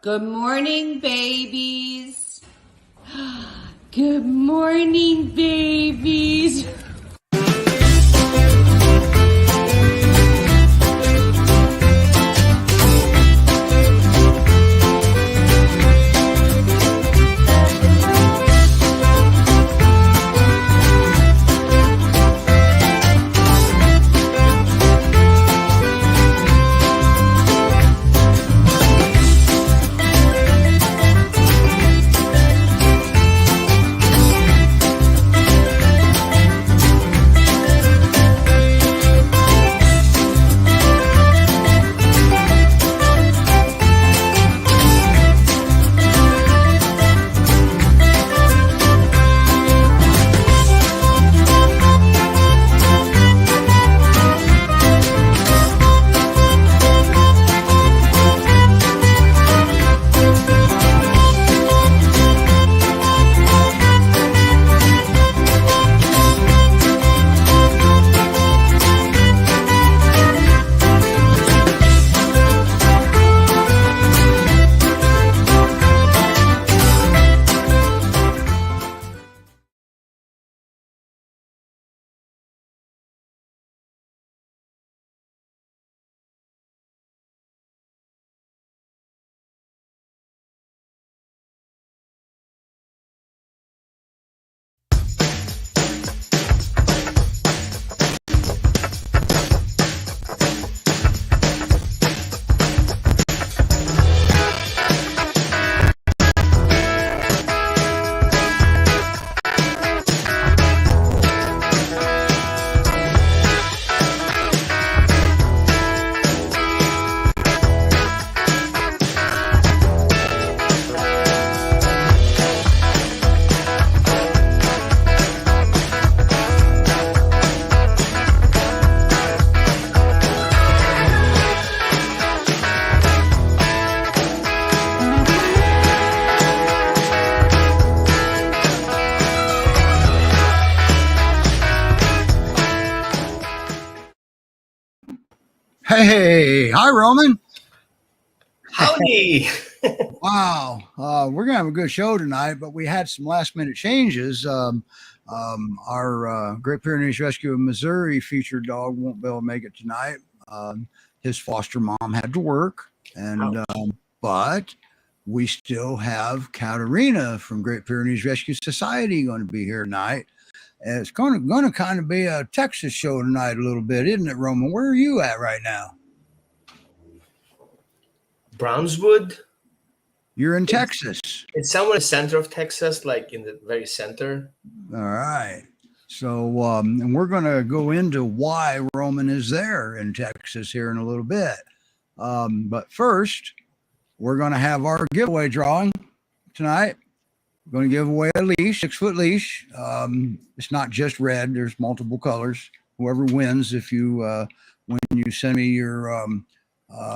Good morning, babies. Good morning, babies. Hey, hi, Roman. Howdy. Wow. We're going to have a good show tonight, but we had some last minute changes. Our Great Pyrenees Rescue of Missouri featured dog won't be able to make it tonight. His foster mom had to work, and but we still have Katarina from Great Pyrenees Rescue Society going to be here tonight. And it's going to kind of be a Texas show tonight a little bit, isn't it, Roman? Where are you at right now? Brownswood. You're in Texas. It's somewhere in the center of Texas, like in the very center. All right. So, and we're going to go into why Roman is there in Texas here in a little bit. But first, we're going to have our giveaway drawing tonight. We're going to give away a leash, 6-foot leash. It's not just red. There's multiple colors. Whoever wins, if you, when you send me your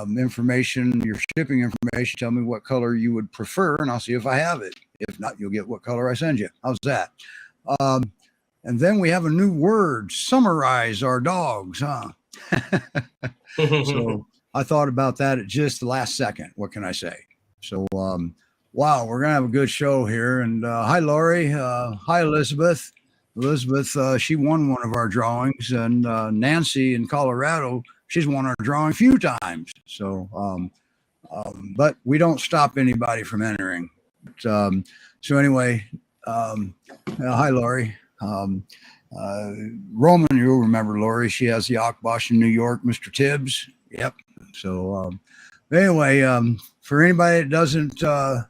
information, your shipping information, tell me what color you would prefer, and I'll see if I have it. If not, you'll get what color I send you. How's that? And then we have a new word, summarize our dogs, huh? So I thought about that at just the last second. What can I say? So, wow, we're going to have a good show here. And hi, Lori. Hi, Elizabeth. Elizabeth, she won one of our drawings. And Nancy in Colorado, she's won our drawing a few times. So, but we don't stop anybody from entering. So anyway, hi, Lori. Roman, you'll remember Lori. She has the Akbosh in New York, Mr. Tibbs. Yep. So anyway, for anybody that doesn't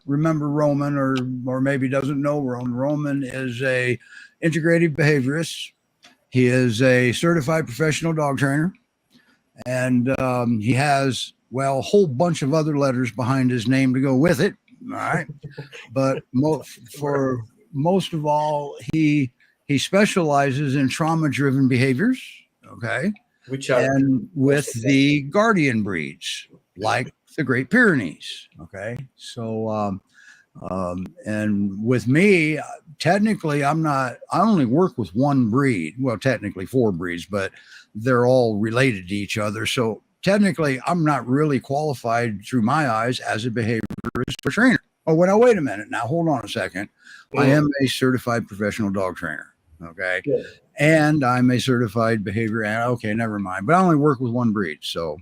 remember Roman or maybe doesn't know Roman, Roman is a integrative behaviorist. He is a certified professional dog trainer, and he has, well, a whole bunch of other letters behind his name to go with it. All right. But for most of all, he specializes in trauma-driven behaviors. Okay. Which are and with the guardian breeds, like the Great Pyrenees. Okay. So, and with me, technically, I only work with one breed. Well, technically 4 breeds, but they're all related to each other. So technically, I'm not really qualified through my eyes as a behaviorist service for trainer. Oh, well, now, wait a minute. Now, hold on a second. I am a certified professional dog trainer. Okay. Good. And I'm a certified behavior. Okay, never mind. But I only work with one breed. So,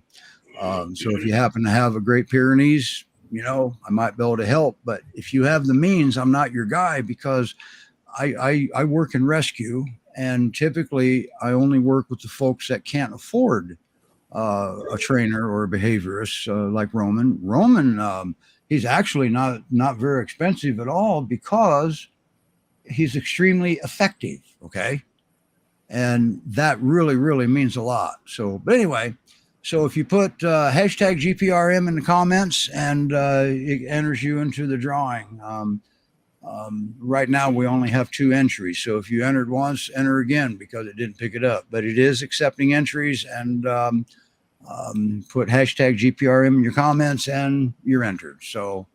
so if you happen to have a Great Pyrenees, you know, I might be able to help. But if you have the means, I'm not your guy, because I work in rescue, and typically I only work with the folks that can't afford a trainer or a behaviorist, like Roman. Roman, he's actually not very expensive at all, because he's extremely effective. Okay. And that really, really means a lot. So, but anyway, so if you put hashtag GPRM in the comments, and it enters you into the drawing. Right now we only have 2 entries. So if you entered once, enter again, because it didn't pick it up. But it is accepting entries, and put hashtag GPRM in your comments and you're entered. So,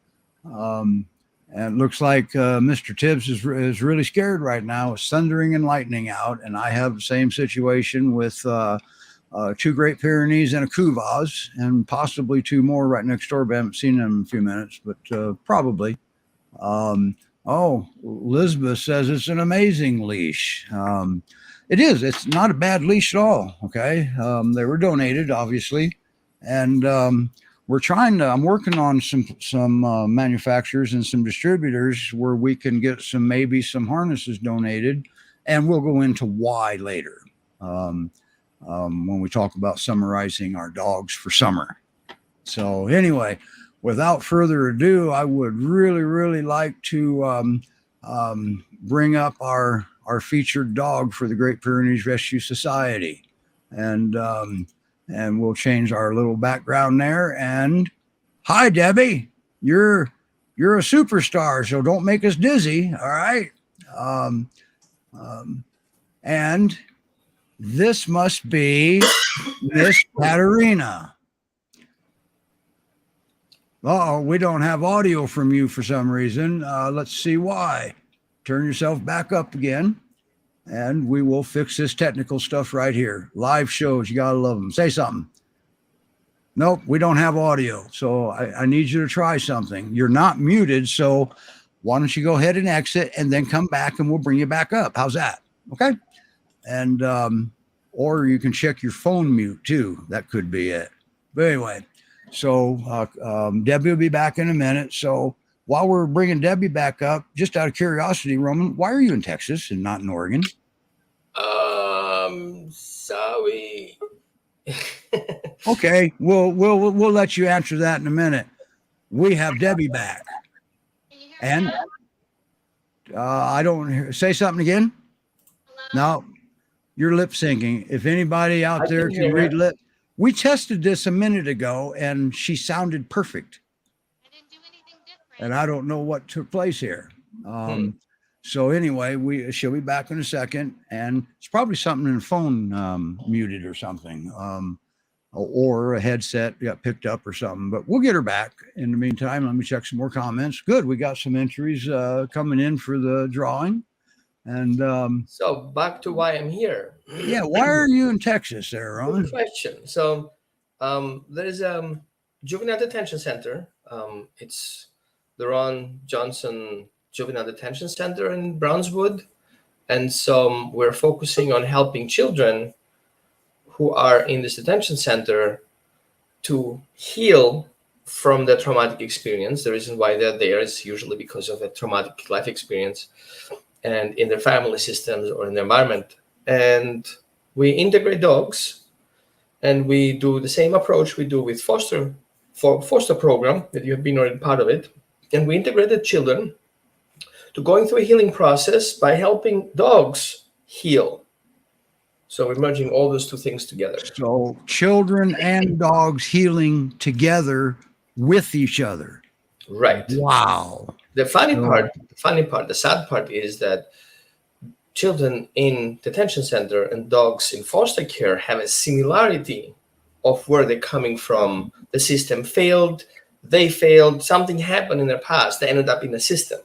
and it looks like Mr. Tibbs is really scared right now. It's thundering and lightning out, and I have the same situation with 2 Great Pyrenees and a Kuvaz, and possibly 2 more right next door, but I haven't seen them in a few minutes, but probably. Oh, Elizabeth says it's an amazing leash. It is. It's not a bad leash at all. Okay. They were donated, obviously. And I'm working on some manufacturers and some distributors where we can get maybe some harnesses donated, and we'll go into why later. When we talk about summarizing our dogs for summer. So anyway, without further ado, I would really, really like to bring up our featured dog for the Great Pyrenees Rescue Society. And we'll change our little background there. And hi, Debbie, you're a superstar, so don't make us dizzy. All right. And this must be Miss Katarina. Uh-oh, we don't have audio from you for some reason. Let's see why. Turn yourself back up again, and we will fix this technical stuff right here. Live shows, you gotta love them. Say something. Nope, we don't have audio, so I need you to try something. You're not muted, so why don't you go ahead and exit and then come back, and we'll bring you back up. How's that? Okay? And or you can check your phone mute too. That could be it. But anyway, so Debbie will be back in a minute. So while we're bringing Debbie back up, just out of curiosity, Roman, why are you in Texas and not in Oregon? Sorry. Okay, we'll let you answer that in a minute. We have Debbie back, and I don't say something again. No, you're lip syncing. If anybody out there can read lip, we tested this a minute ago, and she sounded perfect. I didn't do anything different. And I don't know what took place here. So anyway, she'll be back in a second, and it's probably something in the phone muted or something, or a headset got picked up or something. But we'll get her back. In the meantime, let me check some more comments. Good, we got some entries coming in for the drawing. And so back to why I'm here. Yeah, why are you in Texas there, Ron? Good question. So there is a juvenile detention center. It's the Ron Johnson Juvenile Detention Center in Brownswood. And so we're focusing on helping children who are in this detention center to heal from the traumatic experience. The reason why they're there is usually because of a traumatic life experience and in their family systems or in the environment. And we integrate dogs, and we do the same approach we do with foster program that you have been already part of it. And we integrated children to going through a healing process by helping dogs heal. So we're merging all those two things together. So children and dogs healing together with each other. Right. Wow. The sad part is that children in detention center and dogs in foster care have a similarity of where they're coming from. The system failed, they failed, something happened in their past, they ended up in the system.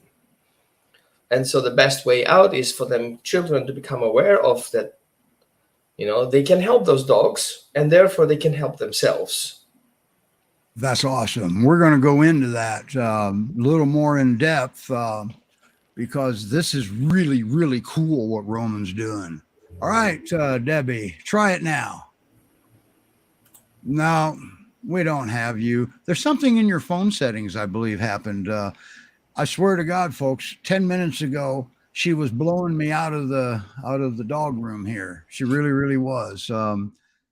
And so the best way out is for them children to become aware of that, they can help those dogs, and therefore they can help themselves. That's awesome. We're going to go into that a little more in depth because this is really, really cool what Roman's doing. All right, Debbie, try it now. No, we don't have you. There's something in your phone settings, I believe, happened. I swear to God, folks, 10 minutes ago, she was blowing me out of the dog room here. She really, really was.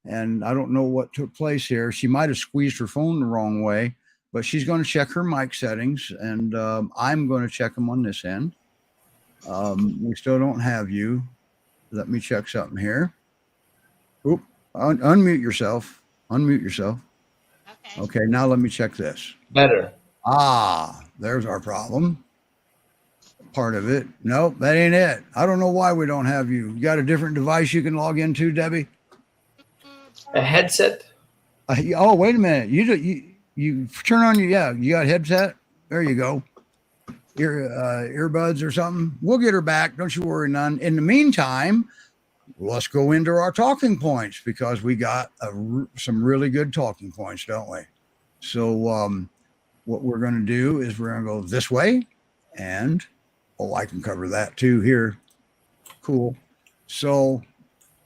And I don't know what took place here. She might have squeezed her phone the wrong way, but she's going to check her mic settings, and I'm going to check them on this end. We still don't have you. Let me check something here. Oop, unmute yourself. Unmute yourself. Okay. Okay, now let me check this. Better. Ah, there's our problem. Part of it. Nope, that ain't it. I don't know why we don't have you. You got a different device you can log into, Debbie? A headset? Oh, wait a minute. You turn on your, yeah, you got a headset? There you go. Earbuds or something. We'll get her back. Don't you worry none. In the meantime, let's go into our talking points because we got some really good talking points, don't we? So what we're going to do is we're going to go this way and, oh, I can cover that too here. Cool. So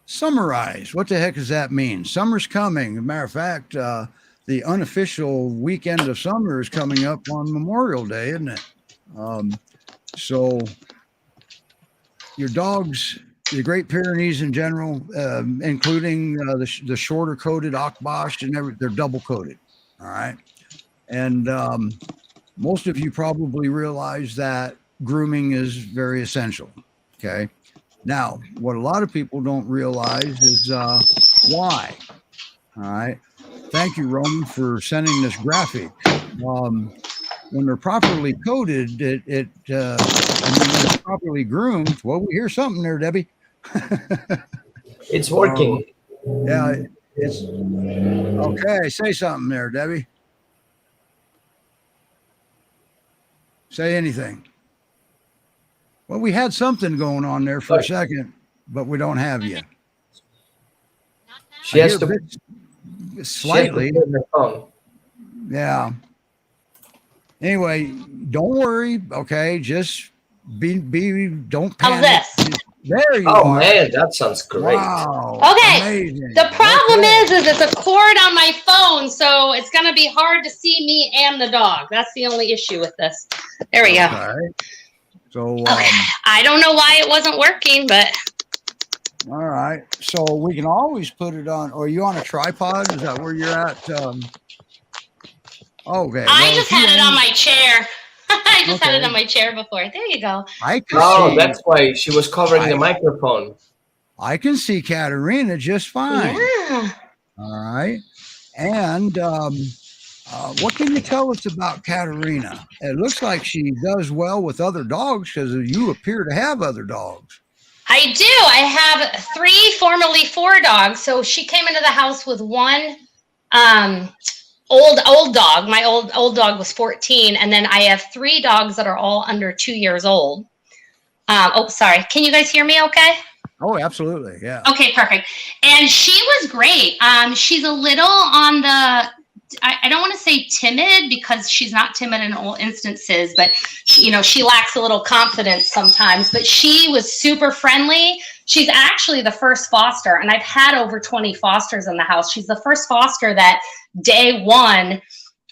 summarize. What the heck does that mean? Summer's coming. As a matter of fact, the unofficial weekend of summer is coming up on Memorial Day, isn't it? So your dogs, the Great Pyrenees in general, including the shorter coated Akbash and they're double coated. All right. And most of you probably realize that grooming is very essential. Okay. Now, what a lot of people don't realize is why. All right. Thank you, Roman, for sending this graphic. When they're properly coated, and when they're properly groomed, well, we hear something there, Debbie. It's working. Yeah, it's okay. Say something there, Debbie. Say anything. Well, we had something going on there for a second, but we don't have you. She has to slightly. She has to put her phone. Yeah. Anyway, don't worry. Okay, just be. Don't panic. How's this? There you Oh are. man, that sounds great. Wow. Okay. Amazing. The problem Okay. is it's a cord on my phone, so it's going to be hard to see me and the dog. That's the only issue with this. There we go. Okay. So, Okay. I don't know why it wasn't working, but all right. So we can always put it on. Are you on a tripod? Is that where you're at? Okay. I just had it on my chair. I just had it Okay. on my chair before. There you go. I can Oh, see. that's why she was covering the microphone. I can see Katarina just fine. Yeah. All right. And what can you tell us about Katarina? It looks like she does well with other dogs because you appear to have other dogs. I do. I have 3, formerly 4 dogs. So she came into the house with one old dog. My old dog was 14, and then I have 3 dogs that are all under 2 years old. Oh, sorry. Can you guys hear me okay? Oh, absolutely. Yeah. Okay, perfect. And she was great. She's a little on the, I don't want to say timid because she's not timid in all instances, but she, she lacks a little confidence sometimes, but she was super friendly. She's actually the first foster, and I've had over 20 fosters in the house. She's the first foster that day one,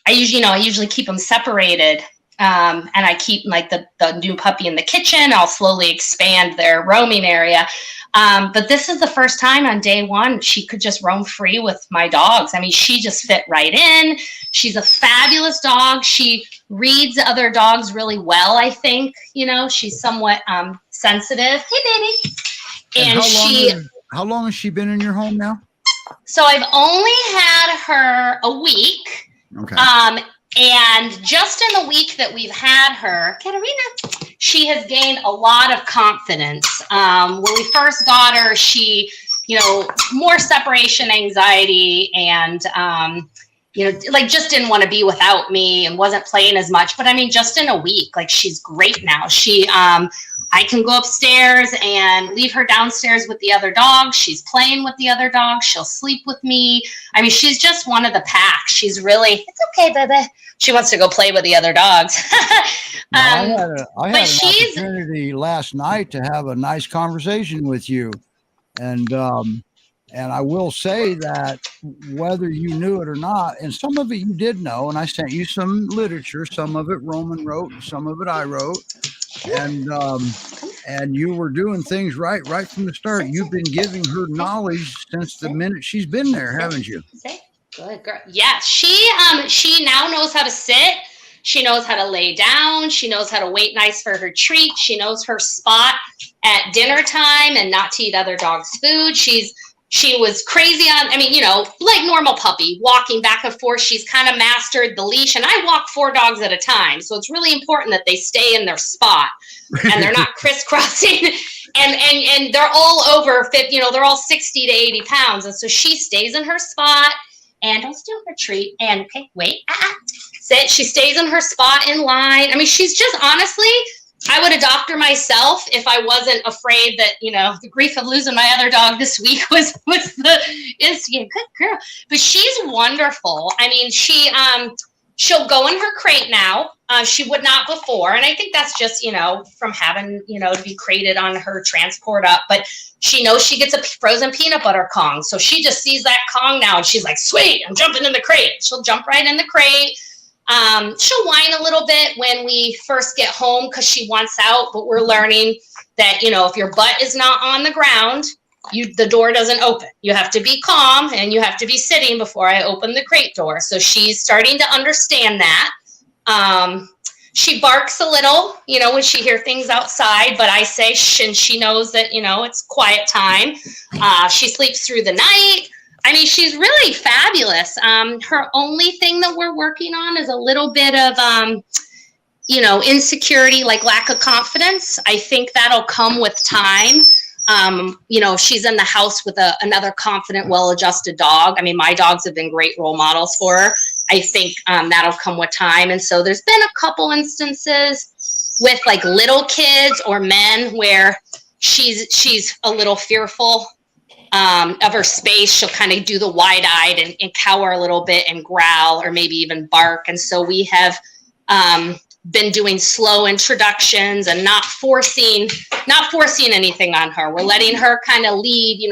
I usually keep them separated. And I keep like the new puppy in the kitchen. I'll slowly expand their roaming area. But this is the first time on day one she could just roam free with my dogs. I mean, she just fit right in. She's a fabulous dog. She reads other dogs really well, I think. She's somewhat sensitive. Hey, baby. And how long has she been in your home now? So I've only had her a week. Okay. And just in the week that we've had her, Katarina, she has gained a lot of confidence. When we first got her, she, more separation anxiety, and like just didn't want to be without me and wasn't playing as much. But I mean, just in a week, like she's great now. I can go upstairs and leave her downstairs with the other dogs. She's playing with the other dogs. She'll sleep with me. I mean, she's just one of the pack. She's really, it's okay, baby. She wants to go play with the other dogs. I had an opportunity last night to have a nice conversation with you. And I will say that whether you knew it or not, and some of it you did know, and I sent you some literature, some of it Roman wrote, some of it I wrote. And you were doing things right from the start. You've been giving her knowledge since the minute she's been there, haven't you? Good girl. Yes, she now knows how to sit. She knows how to lay down. She knows how to wait nice for her treat. She knows her spot at dinner time and not to eat other dogs' food. She was crazy on, I mean, like normal puppy, walking back and forth. She's kind of mastered the leash, and I walk 4 dogs at a time. So it's really important that they stay in their spot and they're not crisscrossing. And they're all over 50, they're all 60 to 80 pounds. And so she stays in her spot and don't steal her treat. And okay, wait, sit. She stays in her spot in line. I mean, she's just honestly, I would adopt her myself if I wasn't afraid that, the grief of losing my other dog this week was good girl. But she's wonderful. I mean, she'll go in her crate now. She would not before. And I think that's just, from having, to be crated on her transport up. But she knows she gets a frozen peanut butter Kong. So she just sees that Kong now and she's like, sweet, I'm jumping in the crate. She'll jump right in the crate. She'll whine a little bit when we first get home because she wants out, but we're learning that, if your butt is not on the ground, the door doesn't open. You have to be calm and you have to be sitting before I open the crate door. So she's starting to understand that. She barks a little, when she hears things outside, but I say shh, and she knows that, it's quiet time. She sleeps through the night. I mean, she's really fabulous. Her only thing that we're working on is a little bit of, insecurity, like lack of confidence. I think that'll come with time. She's in the house with another confident, well-adjusted dog. I mean, my dogs have been great role models for her. I think that'll come with time. And so there's been a couple instances with like little kids or men where she's a little fearful of her space. She'll kind of do the wide-eyed and cower a little bit and growl or maybe even bark. And so we have been doing slow introductions and not forcing anything on her. We're letting her kind of lead,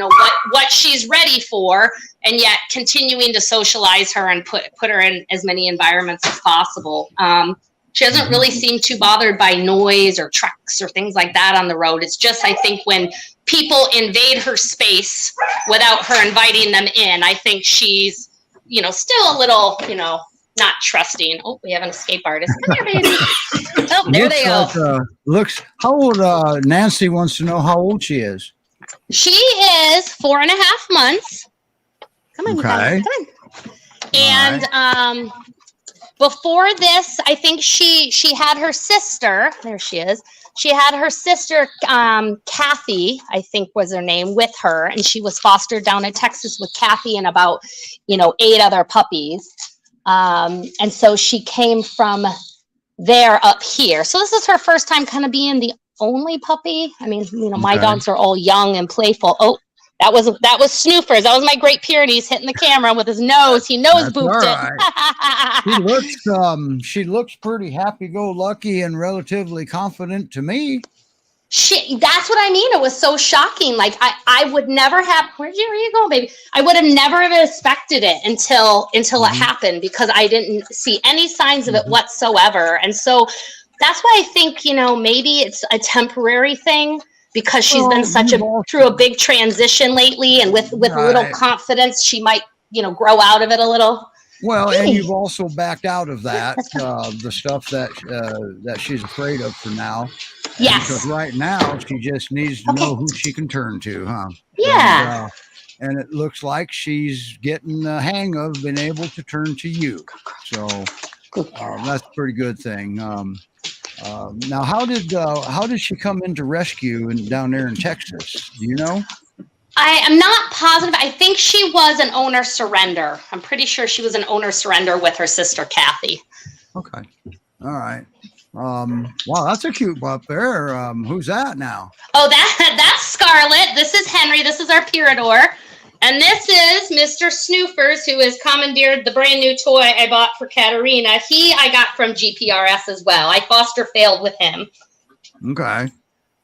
what she's ready for, and yet continuing to socialize her and put her in as many environments as possible. She doesn't really seem too bothered by noise or trucks or things like that on the road. It's just, I think, when people invade her space without her inviting them in, I think she's, still a little, not trusting. Oh, we have an escape artist. Come here, baby. Oh, there they go. How old, Nancy wants to know how old she is. She is 4.5 months. Come on, okay. You guys. Come on. And, right. Before this, I think she had her sister. There she is. She had her sister, Kathy, I think was her name, with her. And she was fostered down in Texas with Kathy and about, 8 other puppies. And so she came from there up here. So this is her first time kind of being the only puppy. I mean, my dogs are all young and playful. Oh, that was Snoofers. That was my Great Pyrenees hitting the camera with his nose. He nose booped it. She looks pretty happy-go-lucky and relatively confident to me. That's what I mean. It was so shocking. Like I would never have. Where you going, baby? I would have never have expected it until it happened, because I didn't see any signs of it whatsoever. And so that's why I think maybe it's a temporary thing, because she's been through a big transition lately, and with a little confidence, she might grow out of it a little. Well, and you've also backed out of that, the stuff that she's afraid of for now. Yes. Because right now she just needs to know who she can turn to, huh? Yeah. And it looks like she's getting the hang of being able to turn to you. So that's a pretty good thing. Now, how did she come into rescue down there in Texas? Do you know? I am not positive. I think she was an owner surrender. I'm pretty sure she was an owner surrender with her sister Kathy. Okay. All right. Wow, that's a cute pup there. Who's that now? Oh, that's Scarlet. This is Henry. This is our Pirador. And this is Mr. Snoofers, who has commandeered the brand new toy I bought for Katarina. I got from GPRS as well. I foster failed with him. Okay.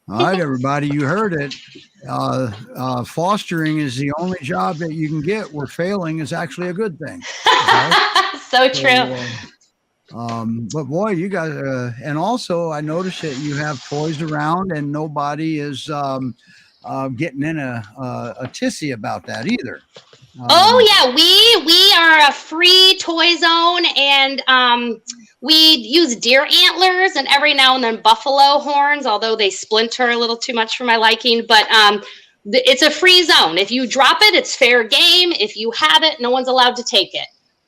All right, everybody, you heard it. Fostering is the only job that you can get where failing is actually a good thing. Okay? So true. But boy, you guys, and also I noticed that you have toys around and nobody is getting in a tissy about that either. Oh yeah, we are a free toy zone, and we use deer antlers and every now and then buffalo horns, although they splinter a little too much for my liking. But it's a free zone. If you drop it, it's fair game. If you have it, no one's allowed to take it.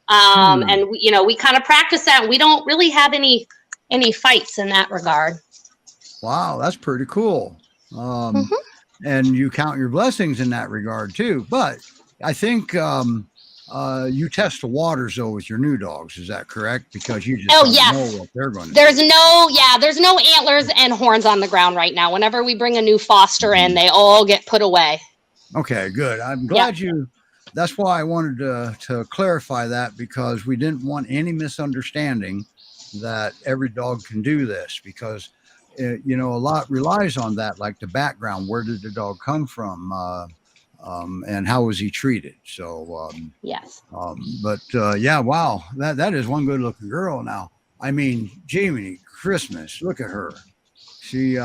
And we kind of practice that. And we don't really have any fights in that regard. Wow, that's pretty cool. And you count your blessings in that regard too. But I think you test the waters though with your new dogs. Is that correct? Because you just don't know what they're going to do. There's no antlers and horns on the ground right now. Whenever we bring a new foster in, they all get put away. Okay, good. I'm glad that's why I wanted to clarify that, because we didn't want any misunderstanding that every dog can do this, because a lot relies on that, like the background. Where did the dog come from? And how was he treated? So, yes. Yeah, wow. That is one good looking girl now. I mean, Jamie, Christmas, look at her. She,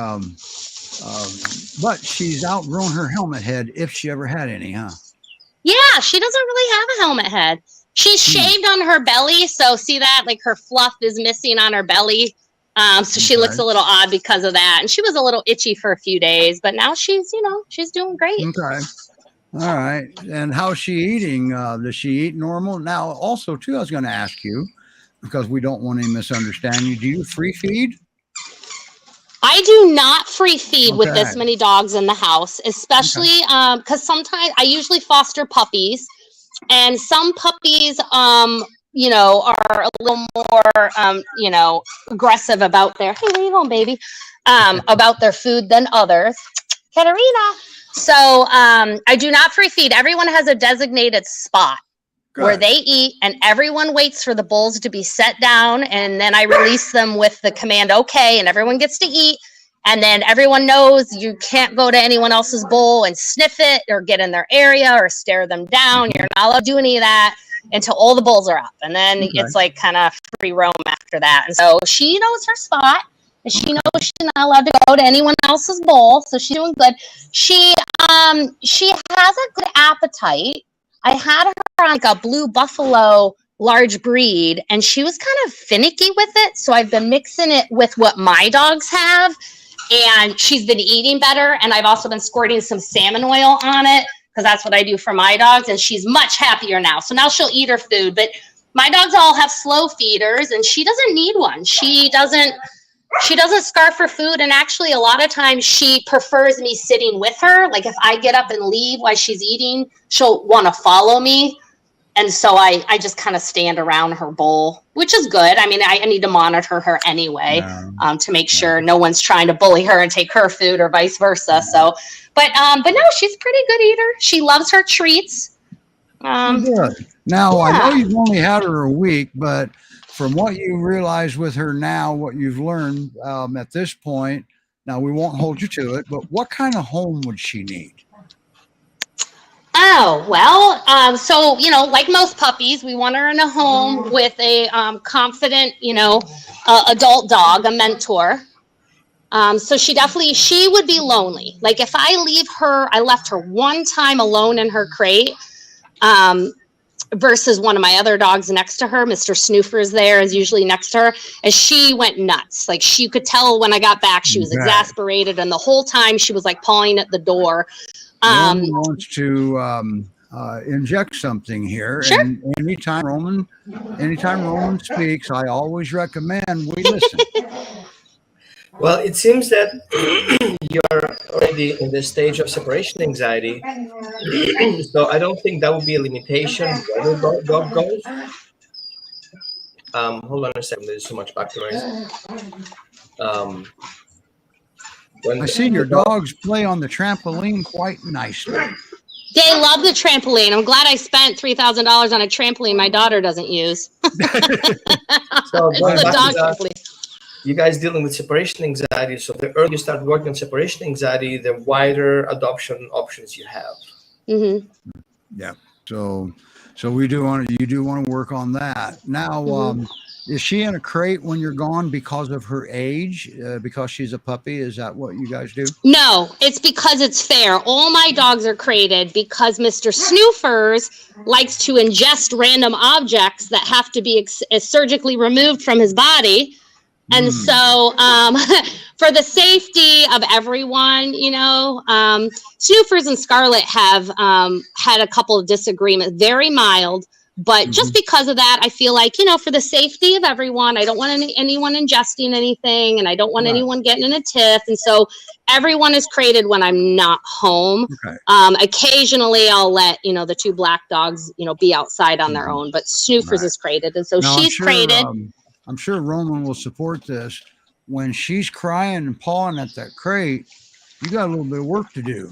but she's outgrown her helmet head if she ever had any, huh? Yeah, she doesn't really have a helmet head. She's shaved on her belly. So see that, like her fluff is missing on her belly. So she looks a little odd because of that. And she was a little itchy for a few days, but now she's doing great. Okay. All right. And how's she eating? Does she eat normal? Now, also, too, I was going to ask you, because we don't want any misunderstanding. Do you free feed? I do not free feed with this many dogs in the house, especially because sometimes I usually foster puppies, and some puppies, are a little more, aggressive about their, hey, where you going, baby? About their food than others. Katarina. So I do not free feed. Everyone has a designated spot where they eat, and everyone waits for the bowls to be set down, and then I release them with the command, okay, and everyone gets to eat. And then everyone knows you can't go to anyone else's bowl and sniff it or get in their area or stare them down. You're not allowed to do any of that until all the bowls are up. And then it's like kind of free roam after that. And so she knows her spot. And she knows she's not allowed to go to anyone else's bowl, so she's doing good. She has a good appetite. I had her on like a blue buffalo large breed, and she was kind of finicky with it. So I've been mixing it with what my dogs have, and she's been eating better. And I've also been squirting some salmon oil on it, because that's what I do for my dogs, and she's much happier now. So now she'll eat her food. But my dogs all have slow feeders, and she doesn't need one. She doesn't scarf for food, and actually a lot of times she prefers me sitting with her. Like if I get up and leave while she's eating, she'll want to follow me. And so I just kind of stand around her bowl, which is good. I mean, I need to monitor her anyway, to make sure no one's trying to bully her and take her food or vice versa. So, but no, she's a pretty good eater. She loves her treats. Good. Now, I know you've only had her a week, but from what you realize with her now, what you've learned at this point, now we won't hold you to it, but what kind of home would she need? Oh, well, so, like most puppies, we want her in a home with a confident, adult dog, a mentor. So she would be lonely. Like if I left her one time alone in her crate, versus one of my other dogs next to her, Mr. Snoofer's there is usually next to her, and she went nuts. Like she could tell when I got back, she was exasperated, and the whole time she was like pawing at the door. Wants to inject something here. Sure. And anytime Roman speaks, I always recommend we listen. Well, it seems that you're already in the stage of separation anxiety, so I don't think that would be a limitation where the dog goes. Hold on a second. There's so much background noise. I see your dogs play on the trampoline quite nicely. They love the trampoline. I'm glad I spent $3,000 on a trampoline my daughter doesn't use. So going It's a back dog to that, trampoline. you guys dealing with separation anxiety. So the earlier you start working on separation anxiety, the wider adoption options you have. Mm-hmm. Yeah. So you do want to work on that. Now, is she in a crate when you're gone because of her age? Because she's a puppy? Is that what you guys do? No, it's because it's fair. All my dogs are crated because Mr. Snoofers likes to ingest random objects that have to be surgically removed from his body. And so for the safety of everyone, you know, Snoofers and Scarlet have had a couple of disagreements, very mild. But just because of that, I feel like, you know, for the safety of everyone, I don't want anyone ingesting anything, and I don't want anyone getting in a tiff. And so everyone is crated when I'm not home. Okay. Occasionally, I'll let, you know, the two black dogs, you know, be outside on their own. But Snoofers is crated. And so Now, she's crated. I'm sure Roman will support this. When she's crying and pawing at that crate, you got a little bit of work to do.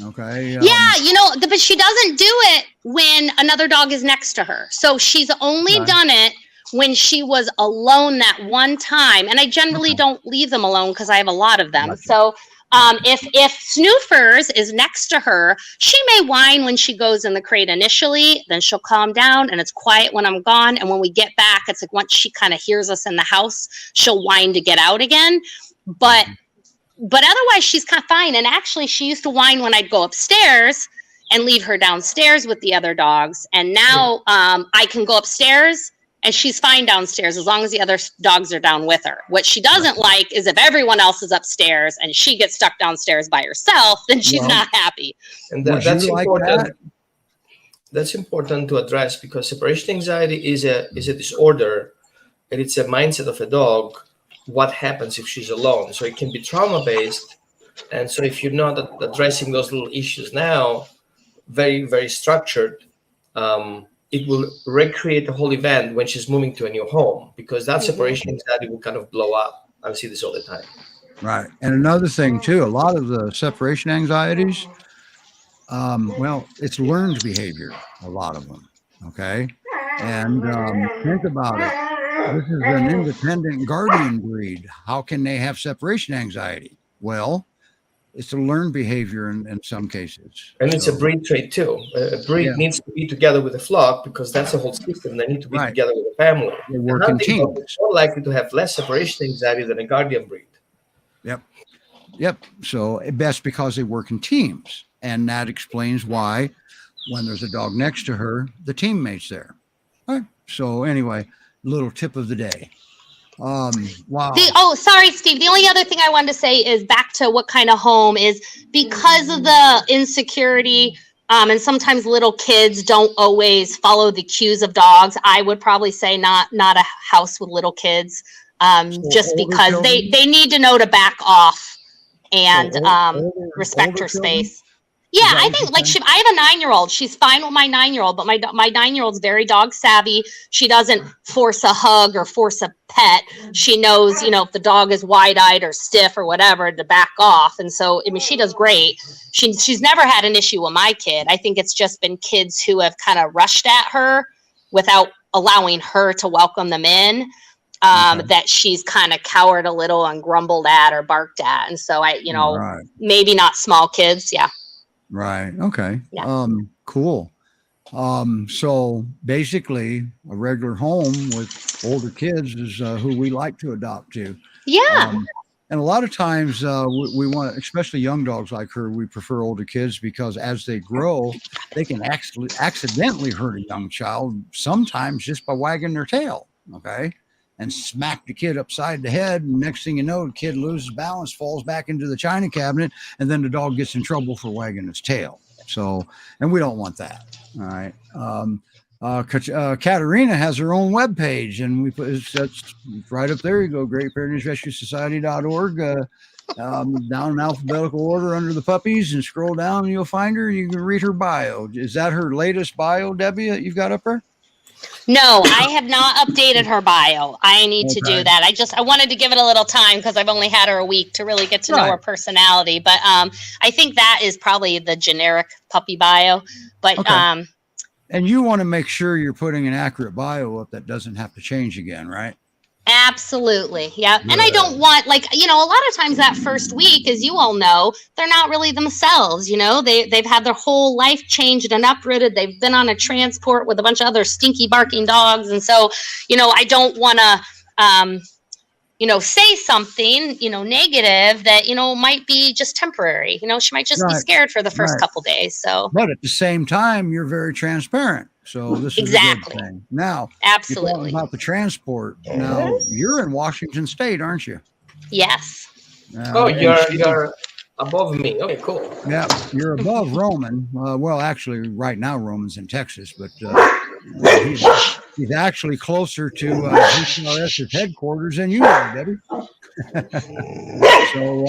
Okay. Yeah, you know, but she doesn't do it when another dog is next to her. So she's only done it when she was alone that one time. And I generally don't leave them alone because I have a lot of them. So if Snoofers is next to her, she may whine when she goes in the crate initially, then she'll calm down and it's quiet when I'm gone. And when we get back, it's like once she kind of hears us in the house, she'll whine to get out again. But otherwise she's kind of fine. And actually she used to whine when I'd go upstairs and leave her downstairs with the other dogs. And now I can go upstairs and she's fine downstairs as long as the other dogs are down with her. What she doesn't like is if everyone else is upstairs and she gets stuck downstairs by herself, then she's not happy. And that's important. That's important to address because separation anxiety is a disorder, and it's a mindset of a dog. What happens if she's alone? So it can be trauma-based. And so if you're not addressing those little issues now, very, very structured, it will recreate the whole event when she's moving to a new home, because that separation anxiety will kind of blow up. I see this all the time. Right. And another thing too, a lot of the separation anxieties, well, it's learned behavior, a lot of them. Okay. And think about it. This is an independent guardian breed. How can they have separation anxiety? Well, it's a learned behavior in some cases. And it's a breed trait too. A breed needs to be together with a flock because that's a whole system. They need to be together with a family. They work in teams. They're more likely to have less separation anxiety than a guardian breed. Yep. So best because they work in teams. And that explains why when there's a dog next to her, the teammate's there. All right. So anyway, little tip of the day. Wow. Sorry, Steve. The only other thing I wanted to say is back to what kind of home is because of the insecurity, and sometimes little kids don't always follow the cues of dogs. I would probably say not a house with little kids, just because they need to know to back off and respect her space. Yeah, I think like I have a 9-year-old. She's fine with my 9-year-old, but my 9-year-old's very dog savvy. She doesn't force a hug or force a pet. She knows, you know, if the dog is wide-eyed or stiff or whatever, to back off. And so, I mean, she does great. She's never had an issue with my kid. I think it's just been kids who have kind of rushed at her without allowing her to welcome them in. That she's kind of cowered a little and grumbled at or barked at. And so maybe not small kids. Yeah. Right. Okay. Yeah. Cool. So basically a regular home with older kids is who we like to adopt to. Yeah. And a lot of times we want, especially young dogs like her, we prefer older kids because as they grow, they can actually accidentally hurt a young child, sometimes just by wagging their tail. Okay. And smack the kid upside the head. And next thing you know, the kid loses balance, falls back into the china cabinet, and then the dog gets in trouble for wagging its tail. So, and we don't want that. All right. Katarina has her own webpage, and we put that's right up there. You go, GreatPyreneesRescueSociety.org. Down in alphabetical order under the puppies, and scroll down, and you'll find her. You can read her bio. Is that her latest bio, Debbie, that you've got up there? No, I have not updated her bio. I need to do that. I wanted to give it a little time because I've only had her a week to really get to know her personality. But I think that is probably the generic puppy bio. But and you want to make sure you're putting an accurate bio up that doesn't have to change again, right? Absolutely. Yeah. And I don't want, like, a lot of times that first week, as you all know, they're not really themselves. They've had their whole life changed and uprooted. They've been on a transport with a bunch of other stinky barking dogs. And so, I don't want to, say something, negative that, might be just temporary. She might just be scared for the first couple days. So, but at the same time, you're very transparent. So this is a good thing. Now, absolutely about the transport. Now, you're in Washington State, aren't you? Yes. You're above me. Okay, cool. Yeah, you're above Roman. Well, actually, right now Roman's in Texas, but he's actually closer to GPRS's headquarters than you are, Debbie. So,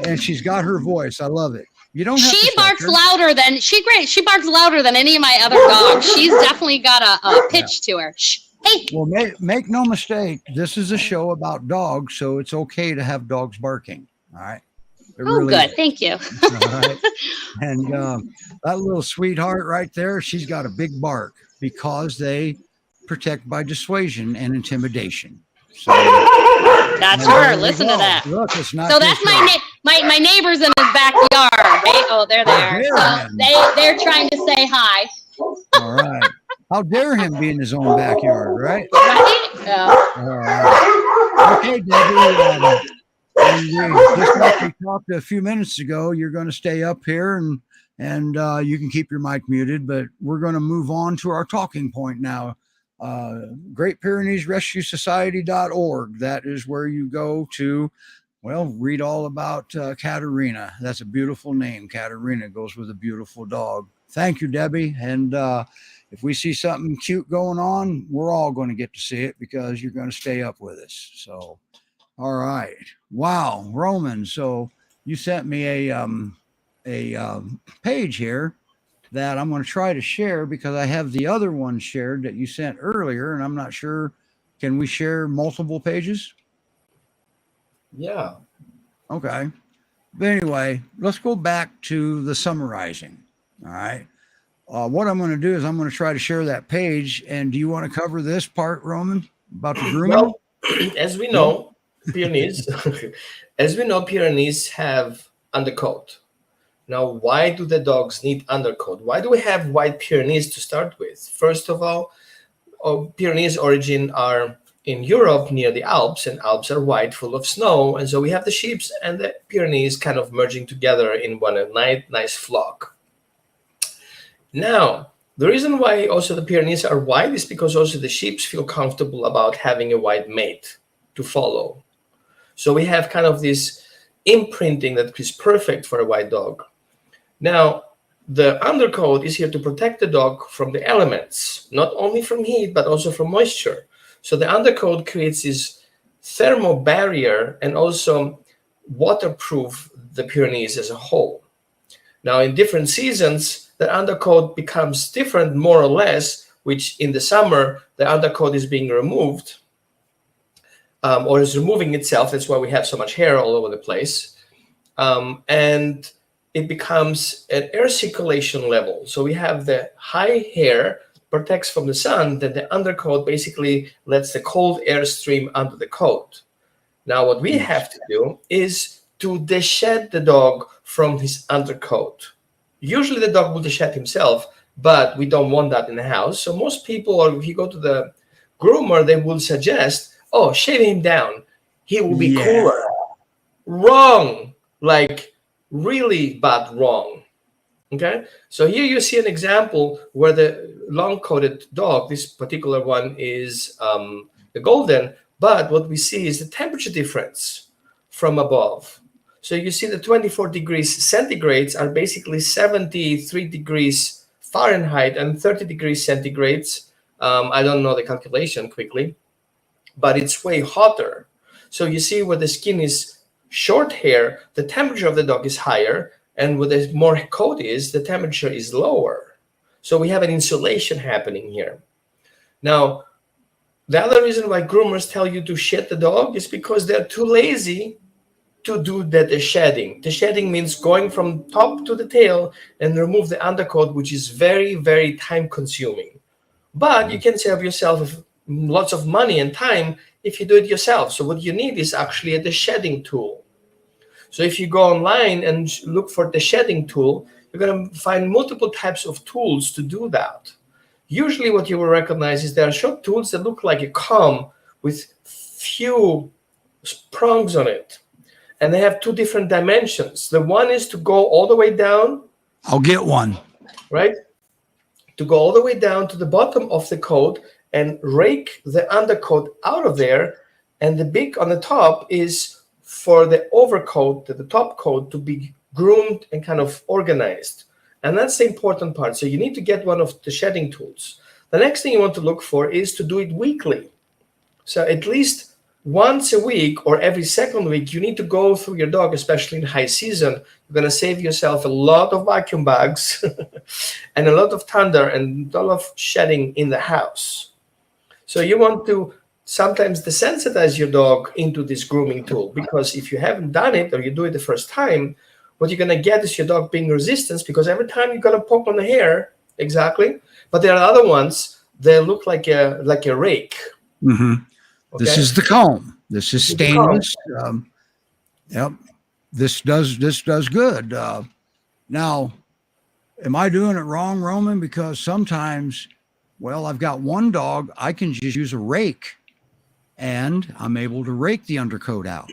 and she's got her voice. I love it. You don't have she barks louder than she barks louder than any of my other dogs. She's definitely got a pitch to her. Shh. Hey. Well, make no mistake, this is a show about dogs, so it's okay to have dogs barking. All right. Good. Thank you. All right. And that little sweetheart right there, she's got a big bark because they protect by dissuasion and intimidation. So that's her. Listen to that. Look, it's not so that's my neighbors in his backyard. Oh, they're there. So they're trying to say hi. All right. How dare him be in his own backyard, right? Right? All right. Okay, Debbie. Just like we talked a few minutes ago, you're going to stay up here and you can keep your mic muted, but we're going to move on to our talking point now. GreatPyreneesRescueSociety.org. That is where you go to, read all about Katarina. That's a beautiful name. Katarina goes with a beautiful dog. Thank you, Debbie. And if we see something cute going on, we're all going to get to see it because you're going to stay up with us. So, all right. Wow, Roman. So you sent me a page here that I'm going to try to share because I have the other one shared that you sent earlier, and I'm not sure. Can we share multiple pages? Yeah. Okay. But anyway, let's go back to the summarizing. All right. What I'm going to do is I'm going to try to share that page. And do you want to cover this part, Roman, about the grooming? Well, as we know, Pyrenees, Pyrenees have undercoat. Now, why do the dogs need undercoat? Why do we have white Pyrenees to start with? First of all, Pyrenees origin are in Europe near the Alps, and Alps are white, full of snow. And so we have the sheep and the Pyrenees kind of merging together in one nice flock. Now, the reason why also the Pyrenees are white is because also the sheep feel comfortable about having a white mate to follow. So we have kind of this imprinting that is perfect for a white dog. Now, the undercoat is here to protect the dog from the elements, not only from heat, but also from moisture. So the undercoat creates this thermal barrier and also waterproof the Pyrenees as a whole. Now, in different seasons, the undercoat becomes different more or less, which in the summer, the undercoat is being removed or is removing itself. That's why we have so much hair all over the place. And it becomes an air circulation level. So we have the high hair protects from the sun, then the undercoat basically lets the cold air stream under the coat. Now, what we have to do is to deshed the dog from his undercoat. Usually the dog will deshed himself, but we don't want that in the house. So most people, or if you go to the groomer, they will suggest, oh, shave him down. He will be cooler. Wrong. Like, really bad wrong. Okay, so here you see an example where the long-coated dog, this particular one is the golden, but what we see is the temperature difference from above. So you see the 24 degrees centigrades are basically 73 degrees Fahrenheit and 30 degrees centigrades. I don't know the calculation quickly, but it's way hotter. So you see, where the skin is short hair, the temperature of the dog is higher, and where the more coat is, the temperature is lower. So we have an insulation happening here. Now, the other reason why groomers tell you to shed the dog is because they're too lazy to do the shedding. The shedding means going from top to the tail and remove the undercoat, which is very, very time consuming. But you can save yourself lots of money and time if you do it yourself. So what you need is actually the shedding tool. So if you go online and look for the shedding tool, you're going to find multiple types of tools to do that. Usually what you will recognize is there are short tools that look like a comb with few prongs on it. And they have two different dimensions. The one is to go all the way down. I'll get one. Right? To go all the way down to the bottom of the coat and rake the undercoat out of there. And the big on the top is for the overcoat, the top coat, to be groomed and kind of organized. And that's the important part. So you need to get one of the shedding tools. The next thing you want to look for is to do it weekly. So at least once a week or every second week, you need to go through your dog, especially in high season. You're going to save yourself a lot of vacuum bags and a lot of thunder and a lot of shedding in the house. So you want to sometimes desensitize your dog into this grooming tool, because if you haven't done it or you do it the first time, what you're going to get is your dog being resistant, because every time you're going to poke on the hair, exactly. But there are other ones that look like a rake. Mm-hmm. Okay? This is the comb. This is stainless. Yep. This does good. Now, am I doing it wrong, Roman? Because sometimes, well, I've got one dog, I can just use a rake and I'm able to rake the undercoat out.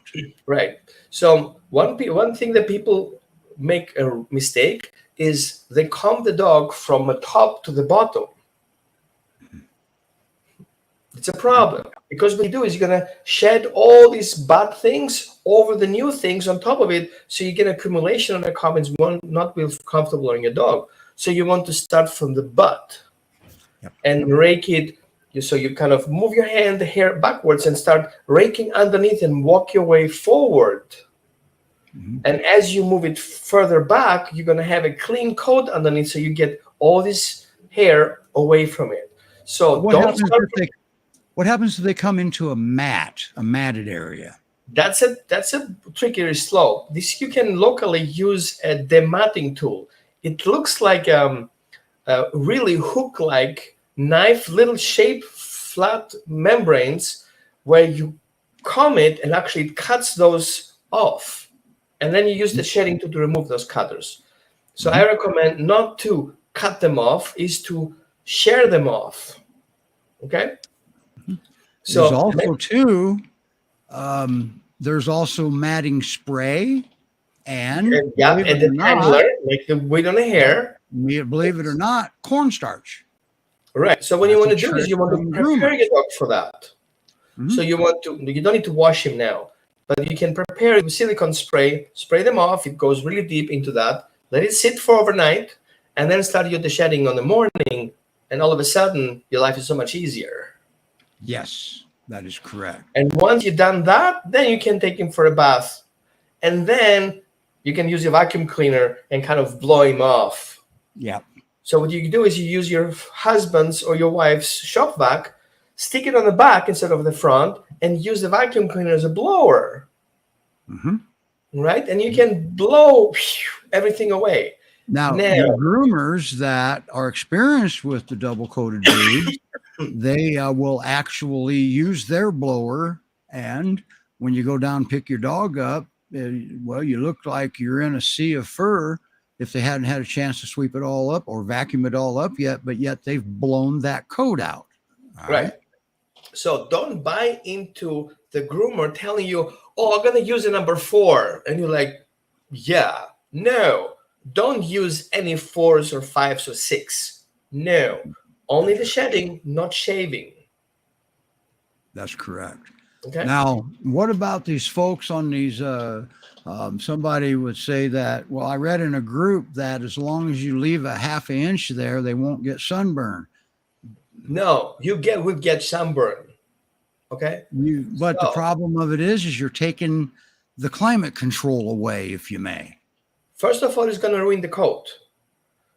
Right. So one thing that people make a mistake is they comb the dog from the top to the bottom. It's a problem, because what you do is you're going to shed all these bad things over the new things on top of it, so you get accumulation on the comb and not feel comfortable on your dog. So you want to start from the butt and rake it. So you kind of move your hand, the hair backwards, and start raking underneath and walk your way forward. Mm-hmm. And as you move it further back, you're going to have a clean coat underneath, so you get all this hair away from it. So what happens if they come into a matted area? That's a tricky slope. This you can locally use a dematting tool. It looks like a really hook-like knife, little shape, flat membranes where you comb it and actually it cuts those off. And then you use the shedding tool to remove those cutters. So I recommend not to cut them off, is to shear them off. Okay? So there's also too, there's also matting spray and the tangler, like the weight on the hair. Believe it or not, cornstarch. Right. So what you want to do is you want to prepare your dog for that. Mm-hmm. So you don't need to wash him now, but you can prepare with silicone spray them off. It goes really deep into that. Let it sit for overnight, and then start the shedding on the morning. And all of a sudden, your life is so much easier. Yes, that is correct. And once you've done that, then you can take him for a bath, and then you can use your vacuum cleaner and kind of blow him off. Yeah. So what you do is you use your husband's or your wife's shop vac, stick it on the back instead of the front, and use the vacuum cleaner as a blower. Mm-hmm. Right? And you can blow everything away. Now, the groomers that are experienced with the double-coated breed, they will actually use their blower, and when you go down and pick your dog up, well, you look like you're in a sea of fur if they hadn't had a chance to sweep it all up or vacuum it all up yet, but yet they've blown that coat out. Right. So don't buy into the groomer telling you, oh, I'm going to use a number 4. And you're like, yeah, no, don't use any 4s or 5s or 6. No, only the shedding, not shaving. That's correct. Okay. Now, what about these folks on these? Somebody would say that, well, I read in a group that as long as you leave a half an inch there, they won't get sunburn. No, you would get sunburn. Okay. But the problem of it is you're taking the climate control away, if you may. First of all, it's going to ruin the coat.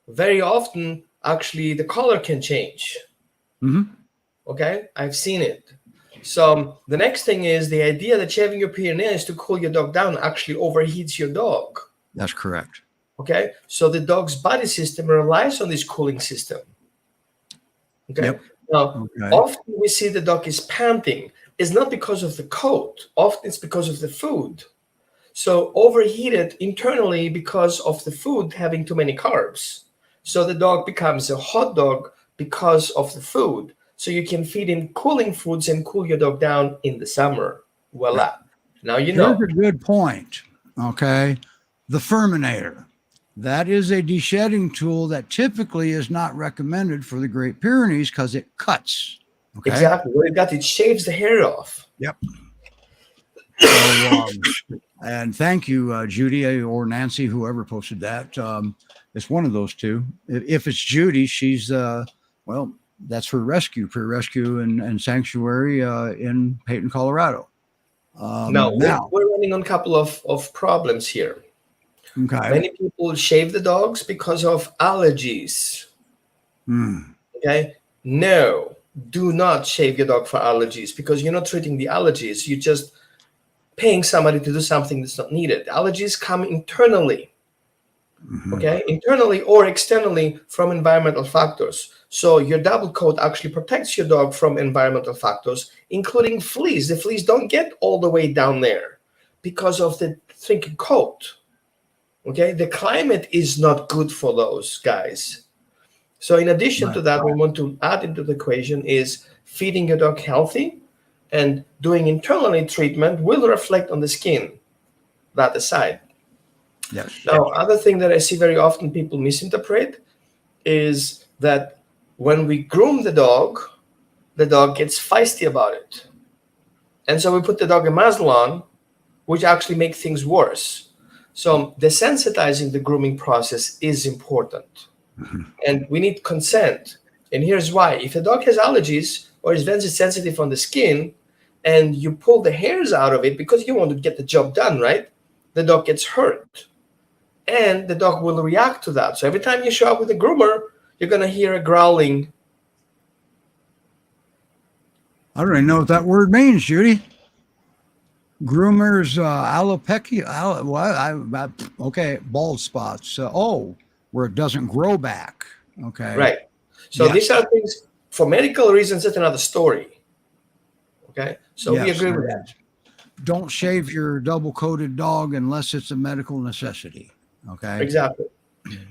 Very often, actually, the color can change. Mm-hmm. Okay, I've seen it. So the next thing is the idea that shaving your Pyrenees to cool your dog down actually overheats your dog. That's correct. Okay, so the dog's body system relies on this cooling system. Okay, Yep. now often we see the dog is panting. It's not because of the coat. Often it's because of the food. So overheated internally because of the food having too many carbs. So the dog becomes a hot dog because of the food. So you can feed him cooling foods and cool your dog down in the summer. Voila. Now you know. Here's a good point. Okay. The Furminator. That is a deshedding tool that typically is not recommended for the Great Pyrenees because it cuts. Okay? Exactly. What it shaves the hair off. Yep. So, and thank you, Judy or Nancy, whoever posted that. It's one of those two. If it's Judy, she's, well, that's her rescue, pre-rescue and sanctuary in Peyton, Colorado. Now, we're running on a couple of problems here. Okay. Many people shave the dogs because of allergies. Okay. No, do not shave your dog for allergies because you're not treating the allergies. You're just paying somebody to do something that's not needed. Allergies come internally. Okay, internally or externally from environmental factors. So your double coat actually protects your dog from environmental factors, including fleas. The fleas don't get all the way down there because of the thick coat. Okay, the climate is not good for those guys. So in addition to that, we want to add into the equation is feeding your dog healthy and doing internally treatment will reflect on the skin. That aside. Yes. Now, other thing that I see very often people misinterpret is that when we groom the dog gets feisty about it. And so we put the dog a muzzle on, which actually makes things worse. So desensitizing the grooming process is important. And we need consent. And here's why. If a dog has allergies or is very sensitive on the skin and you pull the hairs out of it because you want to get the job done, right? The dog gets hurt. And the dog will react to that. So every time you show up with a groomer, you're going to hear a growling. I don't even know what that word means, Judy. Groomers, alopecia, okay, bald spots. Where it doesn't grow back. Okay. Right. So these are things, for medical reasons, that's another story. Okay. So we agree with that. Don't shave your double-coated dog unless it's a medical necessity. Okay. Exactly.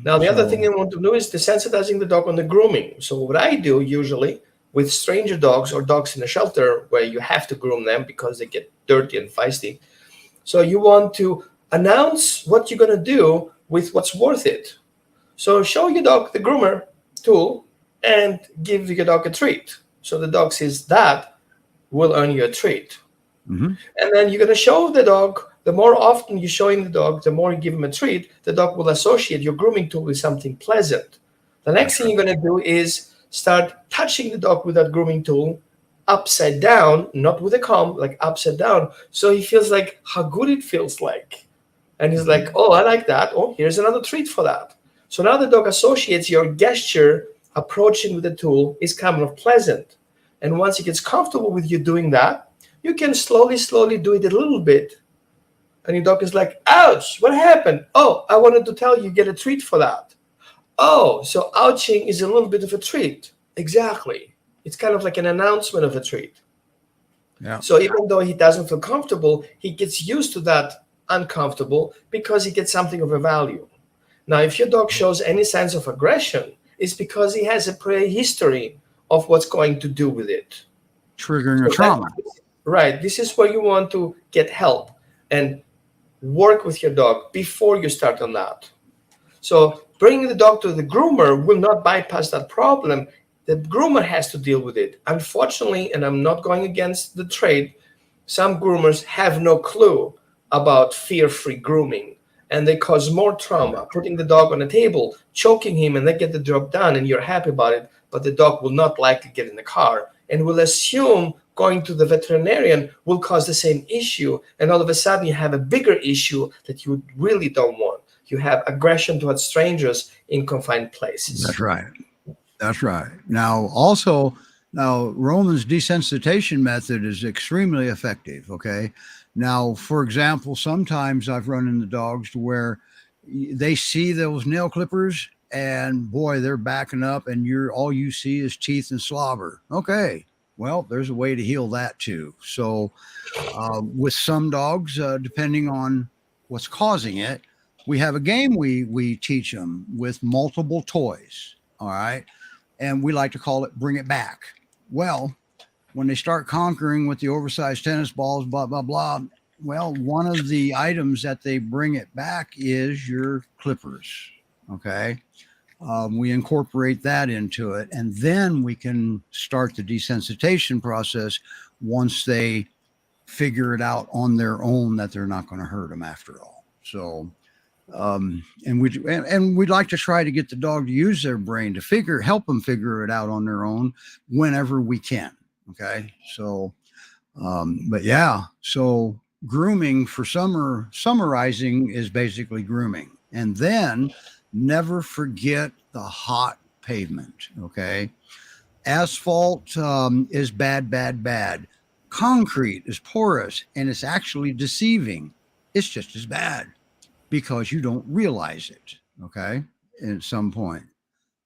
Now, the other thing I want to do is desensitizing the dog on the grooming. So what I do usually with stranger dogs or dogs in a shelter where you have to groom them because they get dirty and feisty. So you want to announce what you're going to do with what's worth it. So show your dog the groomer tool and give your dog a treat. So the dog says that will earn you a treat. And then you're going to show the dog, the more often you're showing the dog, the more you give him a treat, the dog will associate your grooming tool with something pleasant. The next thing you're going to do is start touching the dog with that grooming tool upside down, not with a comb, like upside down. So he feels like how good it feels like. And he's like, oh, I like that. Oh, here's another treat for that. So now the dog associates your gesture approaching with the tool is kind of pleasant. And once he gets comfortable with you doing that, you can slowly do it a little bit. And your dog is like, ouch, what happened? Oh, I wanted to tell you, get a treat for that. Oh, so ouching is a little bit of a treat. Exactly. It's kind of like an announcement of a treat. Yeah. So even though he doesn't feel comfortable, he gets used to that uncomfortable because he gets something of a value. Now, if your dog shows any signs of aggression, it's because he has a prehistory of what's going to do with it. Triggering a trauma. Right. This is where you want to get help and work with your dog before you start on that. So bringing the dog to the groomer will not bypass that problem. The groomer has to deal with it. Unfortunately, and I'm not going against the trade, some groomers have no clue about fear-free grooming, and they cause more trauma, putting the dog on a table, choking him, and they get the job done, and you're happy about it, but the dog will not likely get in the car and will assume going to the veterinarian will cause the same issue, and all of a sudden you have a bigger issue that you really don't want. You have aggression towards strangers in confined places. That's right. That's right. Now, also, Roman's desensitization method is extremely effective. Okay. Now, for example, sometimes I've run into dogs to where they see those nail clippers and boy, they're backing up and all you see is teeth and slobber. Okay. Well, there's a way to heal that too. So with some dogs, depending on what's causing it, we have a game we teach them with multiple toys. All right. And we like to call it Bring It Back. Well, when they start conquering with the oversized tennis balls, blah, blah, blah. Well, one of the items that they bring it back is your clippers. Okay. We incorporate that into it, and then we can start the desensitization process once they figure it out on their own that they're not going to hurt them after all. So, and we'd like to try to get the dog to use their brain to help them figure it out on their own whenever we can. Okay. So, but yeah, so grooming for summarizing is basically grooming. And then never forget the hot pavement. Okay. Asphalt is bad, bad, bad. Concrete is porous and it's actually deceiving. It's just as bad because you don't realize it. Okay. At some point,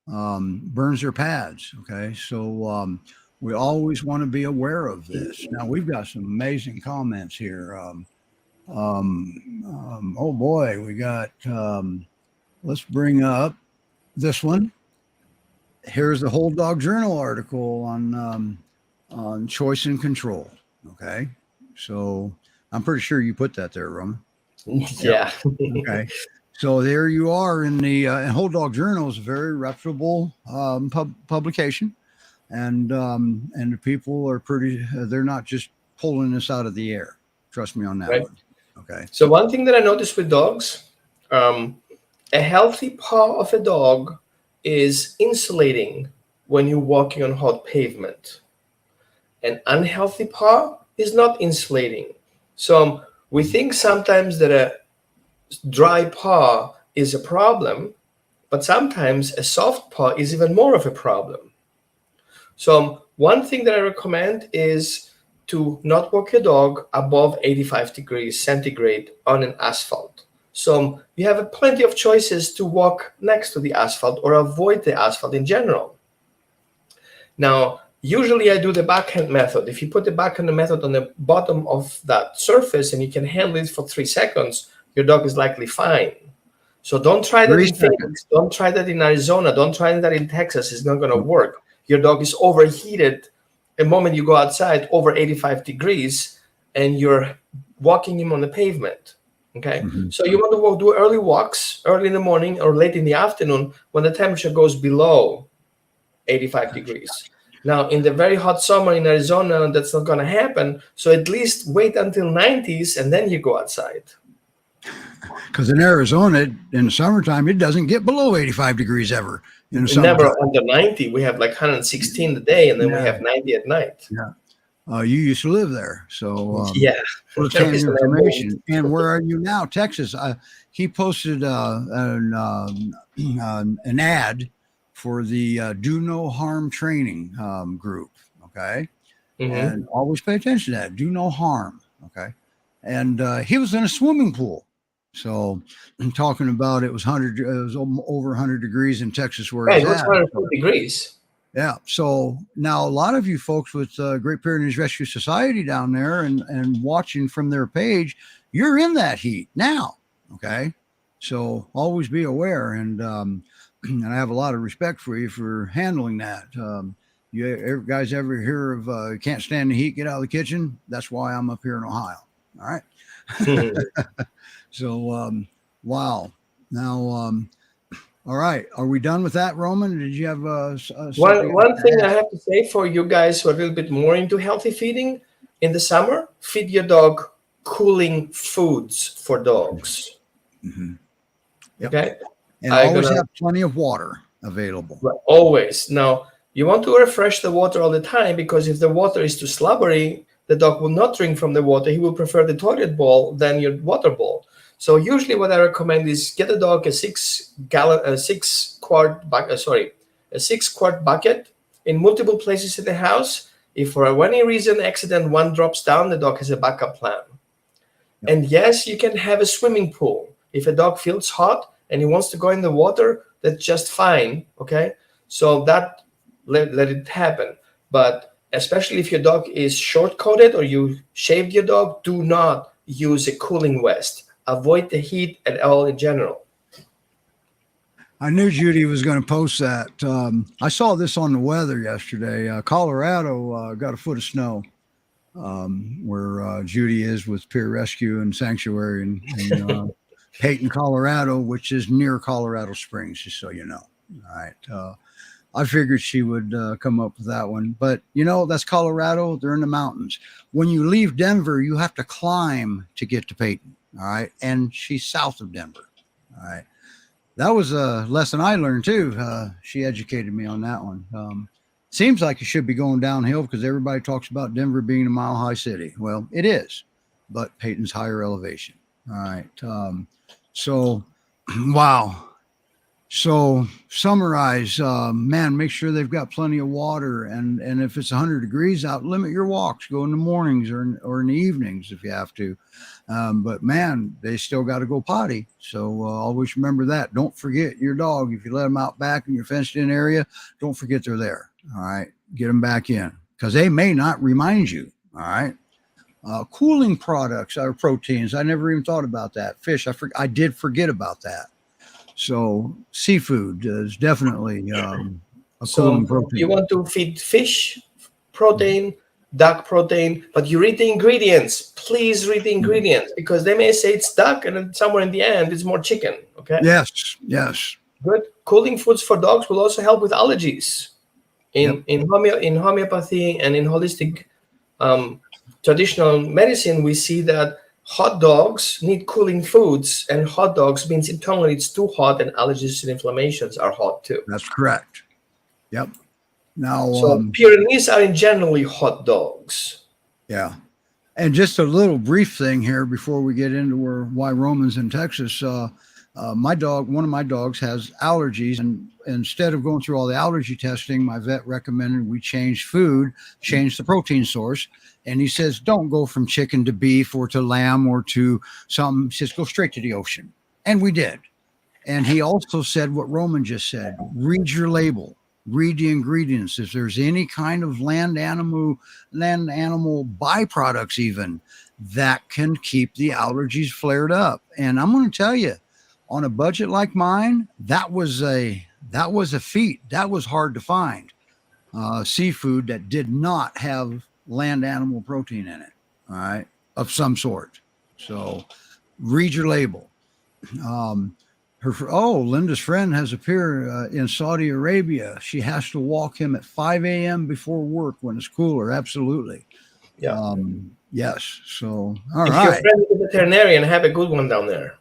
burns their pads. Okay. So, we always want to be aware of this. Now we've got some amazing comments here. Oh boy, we got, let's bring up this one. Here's the Whole Dog Journal article on choice and control. Okay. So I'm pretty sure you put that there, Roman. Yeah. Okay. So there you are in the Whole Dog Journal is a very reputable publication. And the people are they're not just pulling this out of the air. Trust me on that right. one. Okay. So one thing that I noticed with dogs, a healthy paw of a dog is insulating when you're walking on hot pavement. An unhealthy paw is not insulating. So we think sometimes that a dry paw is a problem, but sometimes a soft paw is even more of a problem. So one thing that I recommend is to not walk your dog above 85 degrees centigrade on an asphalt. So you have plenty of choices to walk next to the asphalt or avoid the asphalt in general. Now, usually I do the backhand method. If you put the backhand method on the bottom of that surface and you can handle it for 3 seconds, your dog is likely fine. So don't try that in Phoenix. Don't try that in Arizona. Don't try that in Texas. It's not going to work. Your dog is overheated the moment you go outside over 85 degrees and you're walking him on the pavement. Okay. Mm-hmm. So you want to do early walks early in the morning or late in the afternoon when the temperature goes below 85 degrees. Now, in the very hot summer in Arizona, that's not going to happen. So at least wait until 90s and then you go outside. Because in Arizona, in the summertime, it doesn't get below 85 degrees ever. In the summertime. Never under 90. We have like 116 a day, and then we have 90 at night. Yeah. You used to live there. So, yeah. Let's have information. And where are you now? Texas. He posted an ad for the Do No Harm training group. Okay. Mm-hmm. And always pay attention to that. Do no harm. Okay. And he was in a swimming pool. So I'm talking about it was over 100 degrees in Texas where it was 140 degrees. Yeah. So now a lot of you folks with Great Pyrenees Rescue Society down there and watching from their page, you're in that heat now. Okay. So always be aware. And I have a lot of respect for you for handling that. You guys ever hear of can't stand the heat, get out of the kitchen? That's why I'm up here in Ohio. All right. So, wow. Now, all right. Are we done with that, Roman? Did you have one thing I have to say for you guys who are a little bit more into healthy feeding? in the summer, feed your dog cooling foods for dogs. Mm-hmm. Yep. Okay. And always have plenty of water available. Always. Now, you want to refresh the water all the time, because if the water is too slobbery, the dog will not drink from the water. He will prefer the toilet bowl than your water bowl. So usually what I recommend is get a dog a 6 quart bucket in multiple places in the house. If for any reason, accident, one drops down, the dog has a backup plan. Yep. And yes, you can have a swimming pool. If a dog feels hot and he wants to go in the water, that's just fine. Okay. So that let it happen. But especially if your dog is short-coated or you shaved your dog, do not use a cooling vest. Avoid the heat at all in general. I knew Judy was going to post that. I saw this on the weather yesterday. Colorado got a foot of snow where Judy is with GPRescue and Sanctuary in Peyton, Colorado, which is near Colorado Springs, just so you know. All right. I figured she would come up with that one. But, you know, that's Colorado. They're in the mountains. When you leave Denver, you have to climb to get to Peyton. All right. And she's south of Denver. All right. That was a lesson I learned, too. She educated me on that one. Seems like it should be going downhill because everybody talks about Denver being a mile-high city. Well, it is, but Peyton's higher elevation. All right. So, wow. So summarize, man, make sure they've got plenty of water. And if it's 100 degrees out, limit your walks. Go in the mornings or in the evenings if you have to. But man, they still got to go potty. So always remember that. Don't forget your dog. If you let them out back in your fenced in area, don't forget they're there. All right. Get them back in because they may not remind you. All right. Cooling products or proteins. I never even thought about that. Fish. I did forget about that. So seafood is definitely a cooling protein. You want to feed fish protein, duck protein, but you read the ingredients. Please read the ingredients because they may say it's duck and then somewhere in the end it's more chicken. Okay. Yes. Yes. Good. Cooling foods for dogs will also help with allergies. In homeopathy and in holistic traditional medicine, we see that hot dogs need cooling foods, and hot dogs means internally it's too hot, and allergies and inflammations are hot too. That's correct. Yep. Now, so Pyrenees are in generally hot dogs. Yeah. And just a little brief thing here before we get into why Roman's in Texas. One of my dogs has allergies, and instead of going through all the allergy testing, my vet recommended we change the protein source. And he says, don't go from chicken to beef or to lamb or to something. He says, go straight to the ocean. And we did. And he also said what Roman just said, read your label, read the ingredients. If there's any kind of land animal byproducts even that can keep the allergies flared up. And I'm going to tell you, on a budget like mine, that was a feat. That was hard to find. Seafood that did not have land animal protein in it, all right, of some sort. So read your label. Linda's friend has appeared in Saudi Arabia. She has to walk him at 5 a.m. before work when it's cooler. Absolutely. Yeah. Yes. So, all if right. Your friend is a veterinarian, have a good one down there.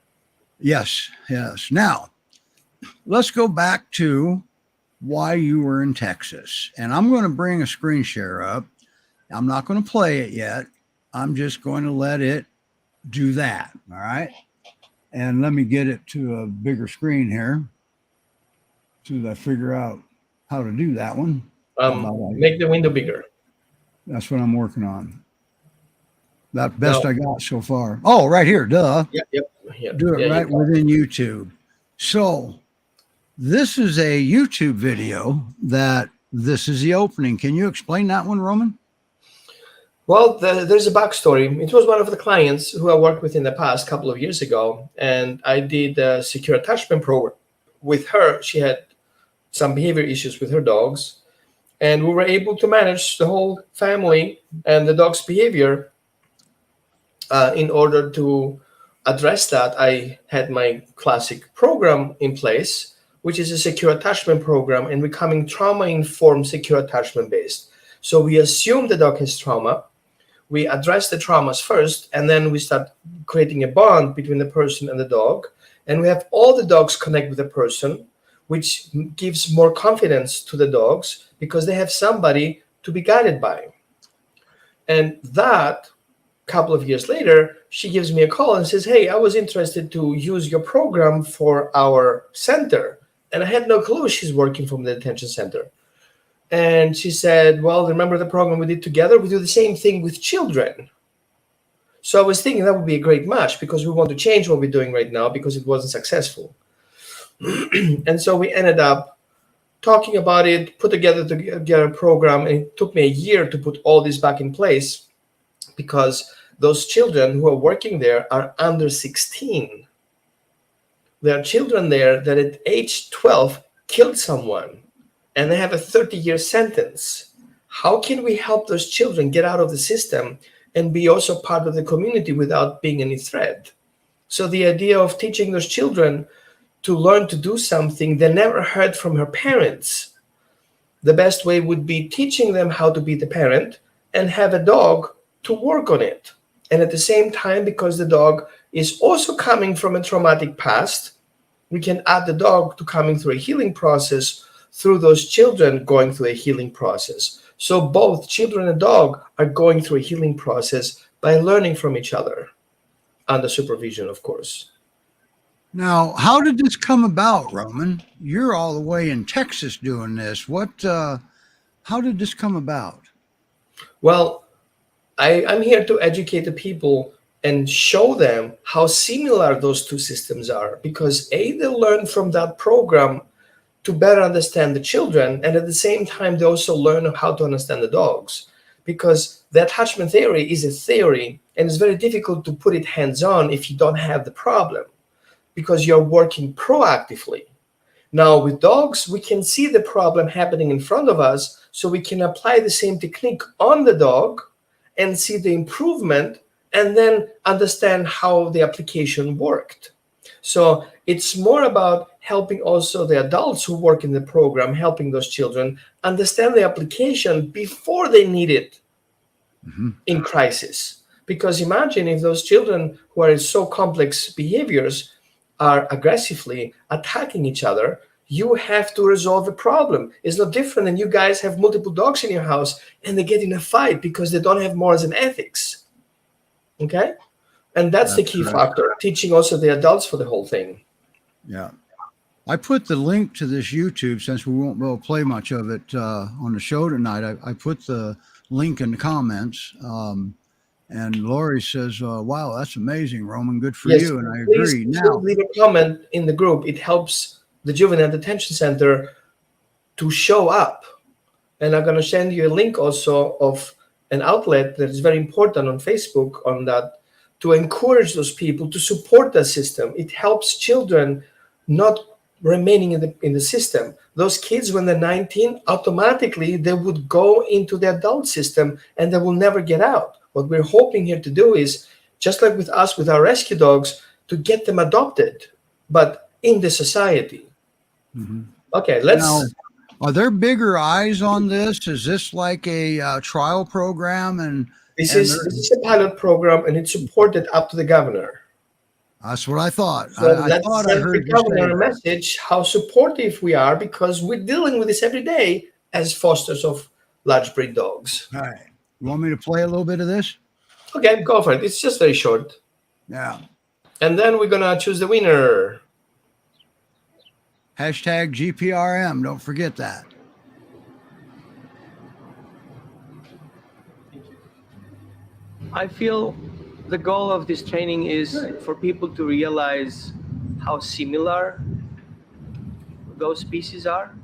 Yes. Yes. Now, let's go back to why you were in Texas. And I'm going to bring a screen share up. I'm not going to play it yet. I'm just going to let it do that. All right. And let me get it to a bigger screen here so that I figure out how to do that one. Make the window bigger. That's what I'm working on. That's best I got so far. Oh, right here. Duh. Yep. Do it right within YouTube. So this is a YouTube video this is the opening. Can you explain that one, Roman? Well, there's a backstory. It was one of the clients who I worked with in the past couple of years ago, and I did a secure attachment program with her. She had some behavior issues with her dogs, and we were able to manage the whole family and the dog's behavior. In order to address that, I had my classic program in place, which is a secure attachment program and becoming trauma-informed secure attachment based. So we assume the dog has trauma. we address the traumas first, and then we start creating a bond between the person and the dog. And we have all the dogs connect with the person, which gives more confidence to the dogs because they have somebody to be guided by. And that, couple of years later, she gives me a call and says, hey, I was interested to use your program for our center. And I had no clue she's working from the detention center. And she said, well, remember the program we did together? We do the same thing with children. So I was thinking that would be a great match because we want to change what we're doing right now because it wasn't successful. And so we ended up talking about it, put together a program, and it took me a year to put all this back in place because those children who are working there are under 16. There are children there that at age 12 killed someone and they have a 30-year sentence. How can we help those children get out of the system and be also part of the community without being any threat? So the idea of teaching those children to learn to do something they never heard from her parents, the best way would be teaching them how to be the parent and have a dog to work on it. And at the same time, because the dog is also coming from a traumatic past, we can add the dog to coming through a healing process through those children going through a healing process. So both children and dog are going through a healing process by learning from each other, under supervision, of course. Now, how did this come about, Roman? You're all the way in Texas doing this. How did this come about? Well, I'm here to educate the people and show them how similar those two systems are, because they learn from that program to better understand the children, and at the same time they also learn how to understand the dogs, because the attachment theory is a theory and it's very difficult to put it hands-on if you don't have the problem, because you're working proactively. Now with dogs, we can see the problem happening in front of us, so we can apply the same technique on the dog and see the improvement and then understand how the application worked. So it's more about helping also the adults who work in the program, helping those children understand the application before they need it in crisis. Because imagine if those children who are in so complex behaviors are aggressively attacking each other, you have to resolve a problem. It's no different than you guys have multiple dogs in your house and they get in a fight because they don't have morals and ethics. Okay? And that's the key factor, teaching also the adults for the whole thing. Yeah. I put the link to this YouTube, since we won't be able to play much of it on the show tonight. I put the link in the comments. And Lori says, wow, that's amazing, Roman. Good for you. And I agree. Now, leave a comment in the group. It helps the Juvenile Detention Center to show up. And I'm going to send you a link also of an outlet that is very important on Facebook on that, to encourage those people to support the system. It helps children not remaining in the system. Those kids, when they're 19, automatically they would go into the adult system and they will never get out. What we're hoping here to do is, just like with us, with our rescue dogs, to get them adopted, but in the society. Okay, let's... Now, are there bigger eyes on this? Is this like a trial program? This is a pilot program, and it's supported up to the governor. That's what I thought. So I thought I heard the governor a message how supportive we are, because we're dealing with this every day as fosters of large breed dogs. All right. You want me to play a little bit of this? Okay, go for it. It's just very short. Yeah. And then we're going to choose the winner. Hashtag GPRM. Don't forget that. I feel the goal of this training is for people to realize how similar those species are,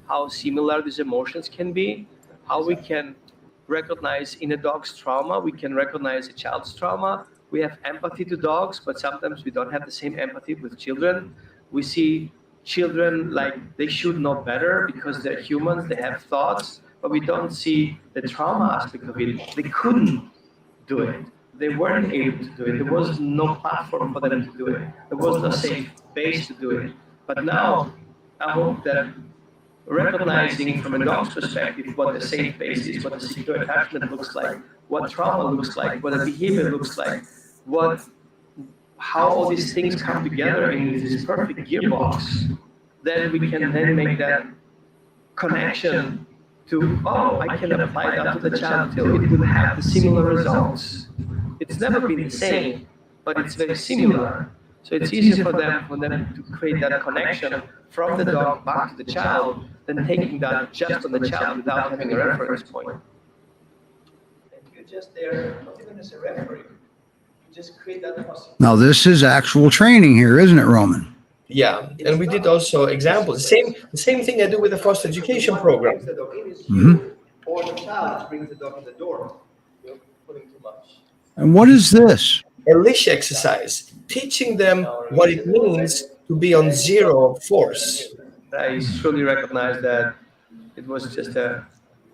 how similar these emotions can be, how we can recognize in a dog's trauma, we can recognize a child's trauma. We have empathy to dogs, but sometimes we don't have the same empathy with children. We see children like they should know better because they're humans, they have thoughts, but we don't see the trauma aspect of it. They couldn't do it. They weren't able to do it. There was no platform for them to do it. There was no safe base to do it. But now, I hope that recognizing from a dog's perspective what the safe space is, what the secure attachment looks like, what trauma looks like, what the behavior looks like, how all these things come together in this perfect gearbox, then we can then make that connection to, oh, I can apply that to the child too. It will have the similar results. It's never been the same, but it's very similar. So it's easier for them to create that connection from the dog back to the child than taking that just on the child without having a reference point. And you're just there, not even as a referee. You just create that possibility. Now this is actual training here, isn't it, Roman? Yeah, and we did also examples. The same thing I do with the foster education program. Or the child brings the dog in the door. You're putting too much. And what is this? A leash exercise, teaching them what it means to be on zero force. I truly recognize that it was just a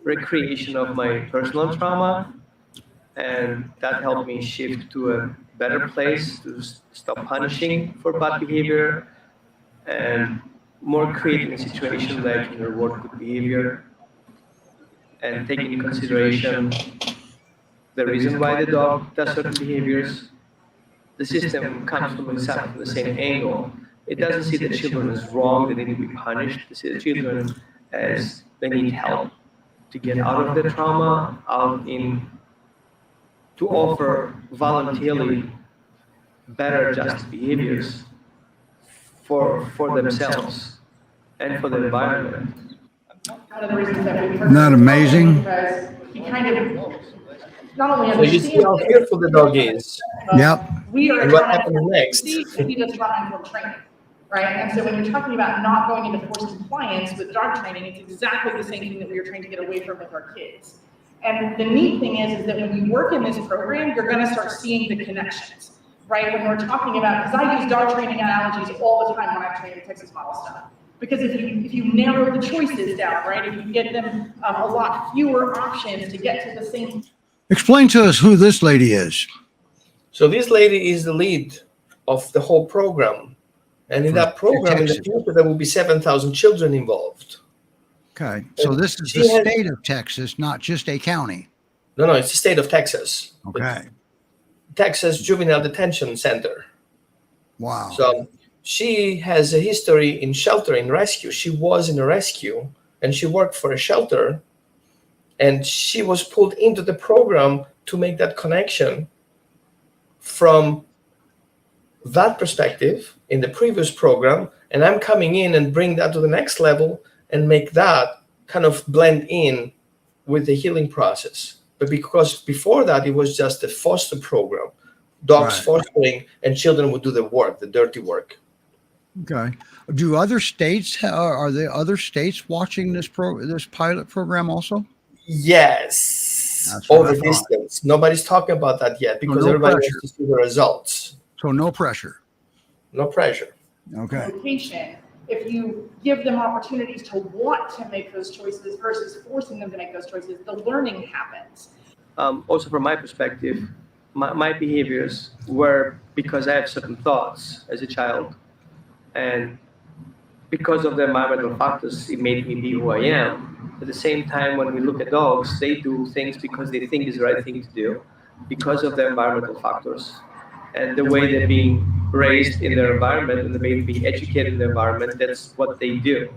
recreation of my personal trauma, and that helped me shift to a better place, to stop punishing for bad behavior and more creating a situation that I can reward good behavior and taking into consideration the reason why the dog does certain behaviors. The system comes from exactly the same angle. It doesn't see the children as wrong, they need to be punished. They see the children as they need help to get out of the trauma, to offer voluntarily better just behaviors for themselves and for the environment. One of the reasons that we Isn't that amazing? Because he kind of not only So you see how fearful the dog is. Yep. we are And what happens next? He does run for training, right? And so when you're talking about not going into forced compliance with dog training, it's exactly the same thing that we are trying to get away from with our kids. And the neat thing is that when you work in this program, you're going to start seeing the connections, right? When we're talking about, because I use dog training analogies all the time when I train the Texas model stuff. Because if you narrow the choices down, right? If you get them a lot fewer options to get to the same. Explain to us who this lady is. So this lady is the lead of the whole program. And in that program, in the future, there will be 7,000 children involved. Okay. So this is the state of Texas, not just a county. No, it's the state of Texas. Okay. Texas Juvenile Detention Center. Wow. So she has a history in shelter, in rescue. She was in a rescue and she worked for a shelter, and she was pulled into the program to make that connection from that perspective in the previous program. And I'm coming in and bring that to the next level and make that kind of blend in with the healing process. But because before that, it was just a foster program, dogs fostering, and children would do the work, the dirty work. Okay. Do other states, are there other states watching this pilot program also? Yes. That's what Over I thought. distance. Nobody's talking about that yet because no everybody pressure. wants to see the results. So no pressure. No pressure. Okay. Location, if you give them opportunities to want to make those choices versus forcing them to make those choices, the learning happens. Also from my perspective, my behaviors were because I have certain thoughts as a child, and because of the environmental factors, it made me be who I am. At the same time, when we look at dogs, they do things because they think is the right thing to do, because of the environmental factors and the way they're being raised in their environment and the way they're being educated in the environment. That's what they do.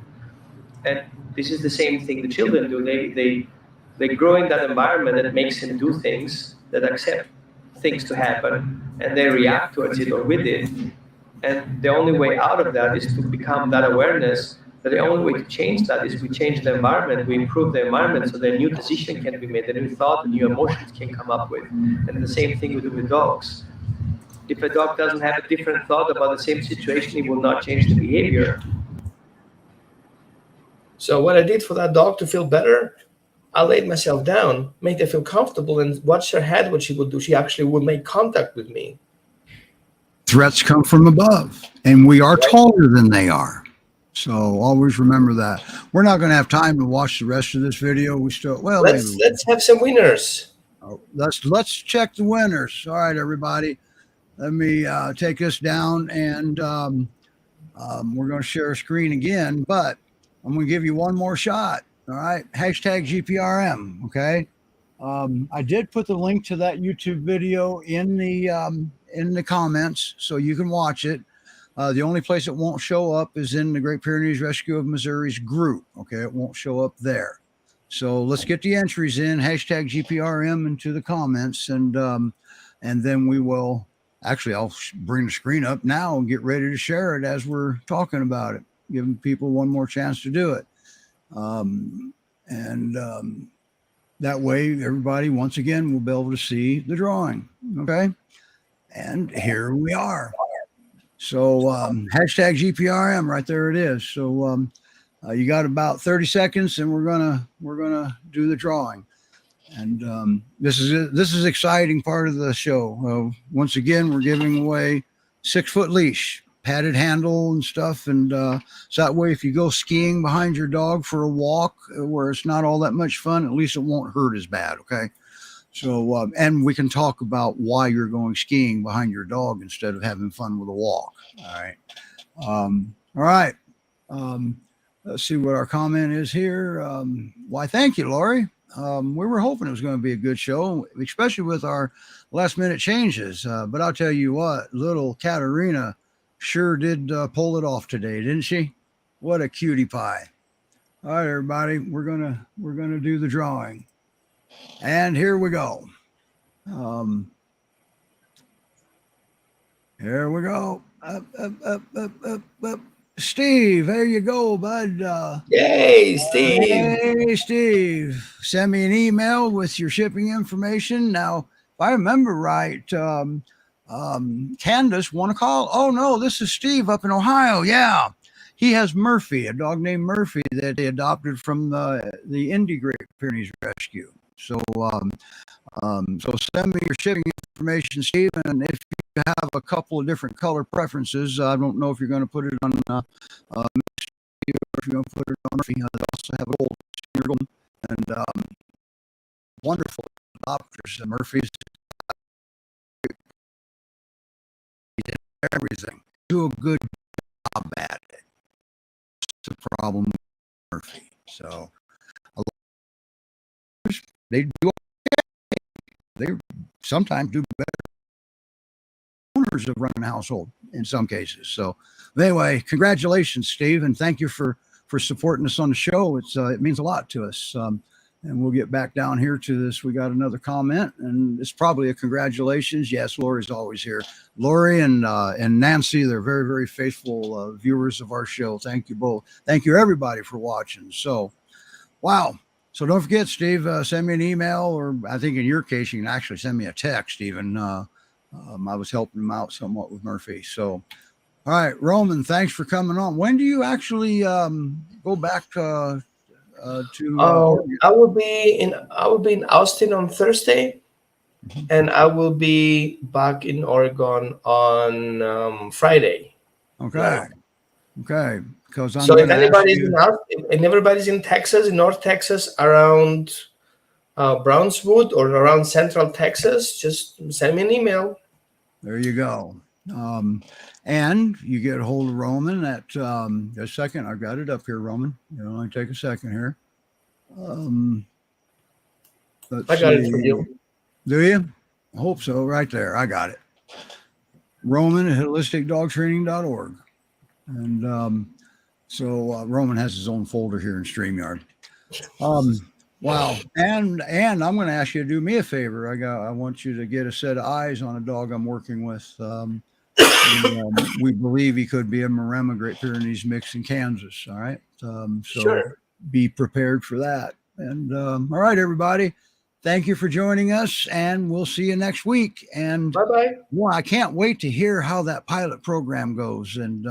And this is the same thing the children do. They grow in that environment that makes them do things, that accept things to happen, and they react towards it or with it. And the only way out of that is to become that awareness that the only way to change that is we change the environment, we improve the environment so that a new decision can be made, a new thought, new emotions can come up with. And the same thing we do with dogs. If a dog doesn't have a different thought about the same situation, it will not change the behavior. So what I did for that dog to feel better, I laid myself down, made her feel comfortable, and watched her head, what she would do. She actually would make contact with me. Threats come from above, and we are taller than they are. So always remember that. We're not going to have time to watch the rest of this video. We still, well, Let's have some winners. Let's check the winners. All right, everybody. Let me take this down, and we're going to share a screen again. But I'm going to give you one more shot. All right. Hashtag GPRM. Okay. I did put the link to that YouTube video in the comments so you can watch it. The only place it won't show up is in the Great Pyrenees Rescue of Missouri's group. Okay. It won't show up there. So let's get the entries in, hashtag GPRM, into the comments. And then we will actually, I'll bring the screen up now and get ready to share it as we're talking about it, giving people one more chance to do it. That way, everybody, once again, will be able to see the drawing. Okay. And here we are. So hashtag GPRM, right there it is. So you got about 30 seconds, and we're gonna do the drawing. And this is exciting part of the show. Once again, we're giving away 6-foot leash, padded handle and stuff. And so that way, if you go skiing behind your dog for a walk where it's not all that much fun, at least it won't hurt as bad. Okay. So, and we can talk about why you're going skiing behind your dog instead of having fun with a walk. All right. All right. Let's see what our comment is here. Why, thank you, Lori. We were hoping it was going to be a good show, especially with our last minute changes. But I'll tell you what, little Katarina sure did pull it off today, didn't she? What a cutie pie. All right, everybody, we're gonna do the drawing. And here we go. Here we go. Up. Steve, there you go, bud. Yay, Steve. Hey, Steve. Send me an email with your shipping information. Now, if I remember right, Candace want to call. Oh, no, this is Steve up in Ohio. Yeah. He has Murphy, a dog named Murphy that they adopted from the Indy Great Pyrenees Rescue. So send me your shipping information, Steve. And if you have a couple of different color preferences, I don't know if you're going to put it on or if you're going to put it on Murphy. They also have a gold and wonderful adopters. Murphy's everything. Do a good job at it. It's the problem with Murphy. So they do okay. They sometimes do better owners of running a household in some cases. So anyway, congratulations, Steve, and thank you for supporting us on the show. It means a lot to us. And we'll get back down here to this. We got another comment, and it's probably a congratulations. Yes, Lori's always here. Lori and Nancy, they're very, very faithful viewers of our show. Thank you both. Thank you, everybody, for watching. So, wow. So don't forget, Steve, send me an email, or I think in your case, you can actually send me a text even. I was helping him out somewhat with Murphy. So, all right, Roman, thanks for coming on. When do you actually go back to I will be in Austin on Thursday, and I will be back in Oregon on Friday. Okay. Okay. Because so if anybody's in Texas, in North Texas, around Brownswood or around Central Texas, just send me an email. There you go. And you get a hold of Roman at a second. I've got it up here, Roman. It'll only take a second here. I got it for you. Do you? I hope so. Right there. I got it. Roman at holisticdogtraining.org. And so Roman has his own folder here in StreamYard. Wow. And I'm going to ask you to do me a favor. I want you to get a set of eyes on a dog I'm working with. We believe he could be a Maremma Great Pyrenees mix in Kansas. All right. So sure. Be prepared for that. And all right, everybody. Thank you for joining us, and we'll see you next week. And bye-bye. Well, I can't wait to hear how that pilot program goes. And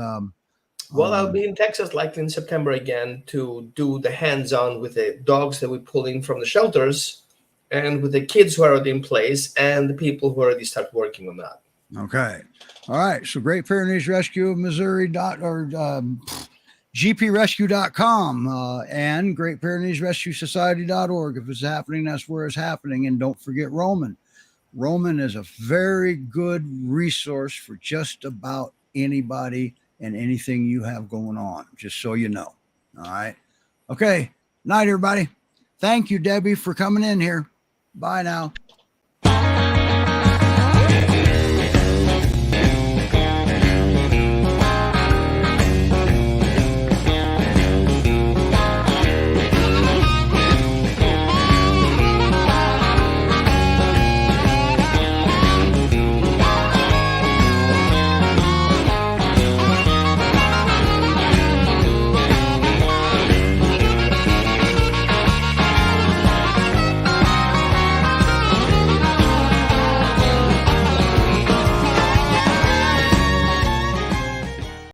I'll be in Texas likely in September again to do the hands-on with the dogs that we pull in from the shelters, and with the kids who are already in place and the people who already start working on that. Okay. All right. So Great Pyrenees Rescue of Missouri GPRescue.com and Great Pyrenees Rescue Society.org. If it's happening, that's where it's happening. And don't forget Roman. Roman is a very good resource for just about anybody and anything you have going on, just so you know. All right. Okay. Night, everybody. Thank you, Debbie, for coming in here. Bye now.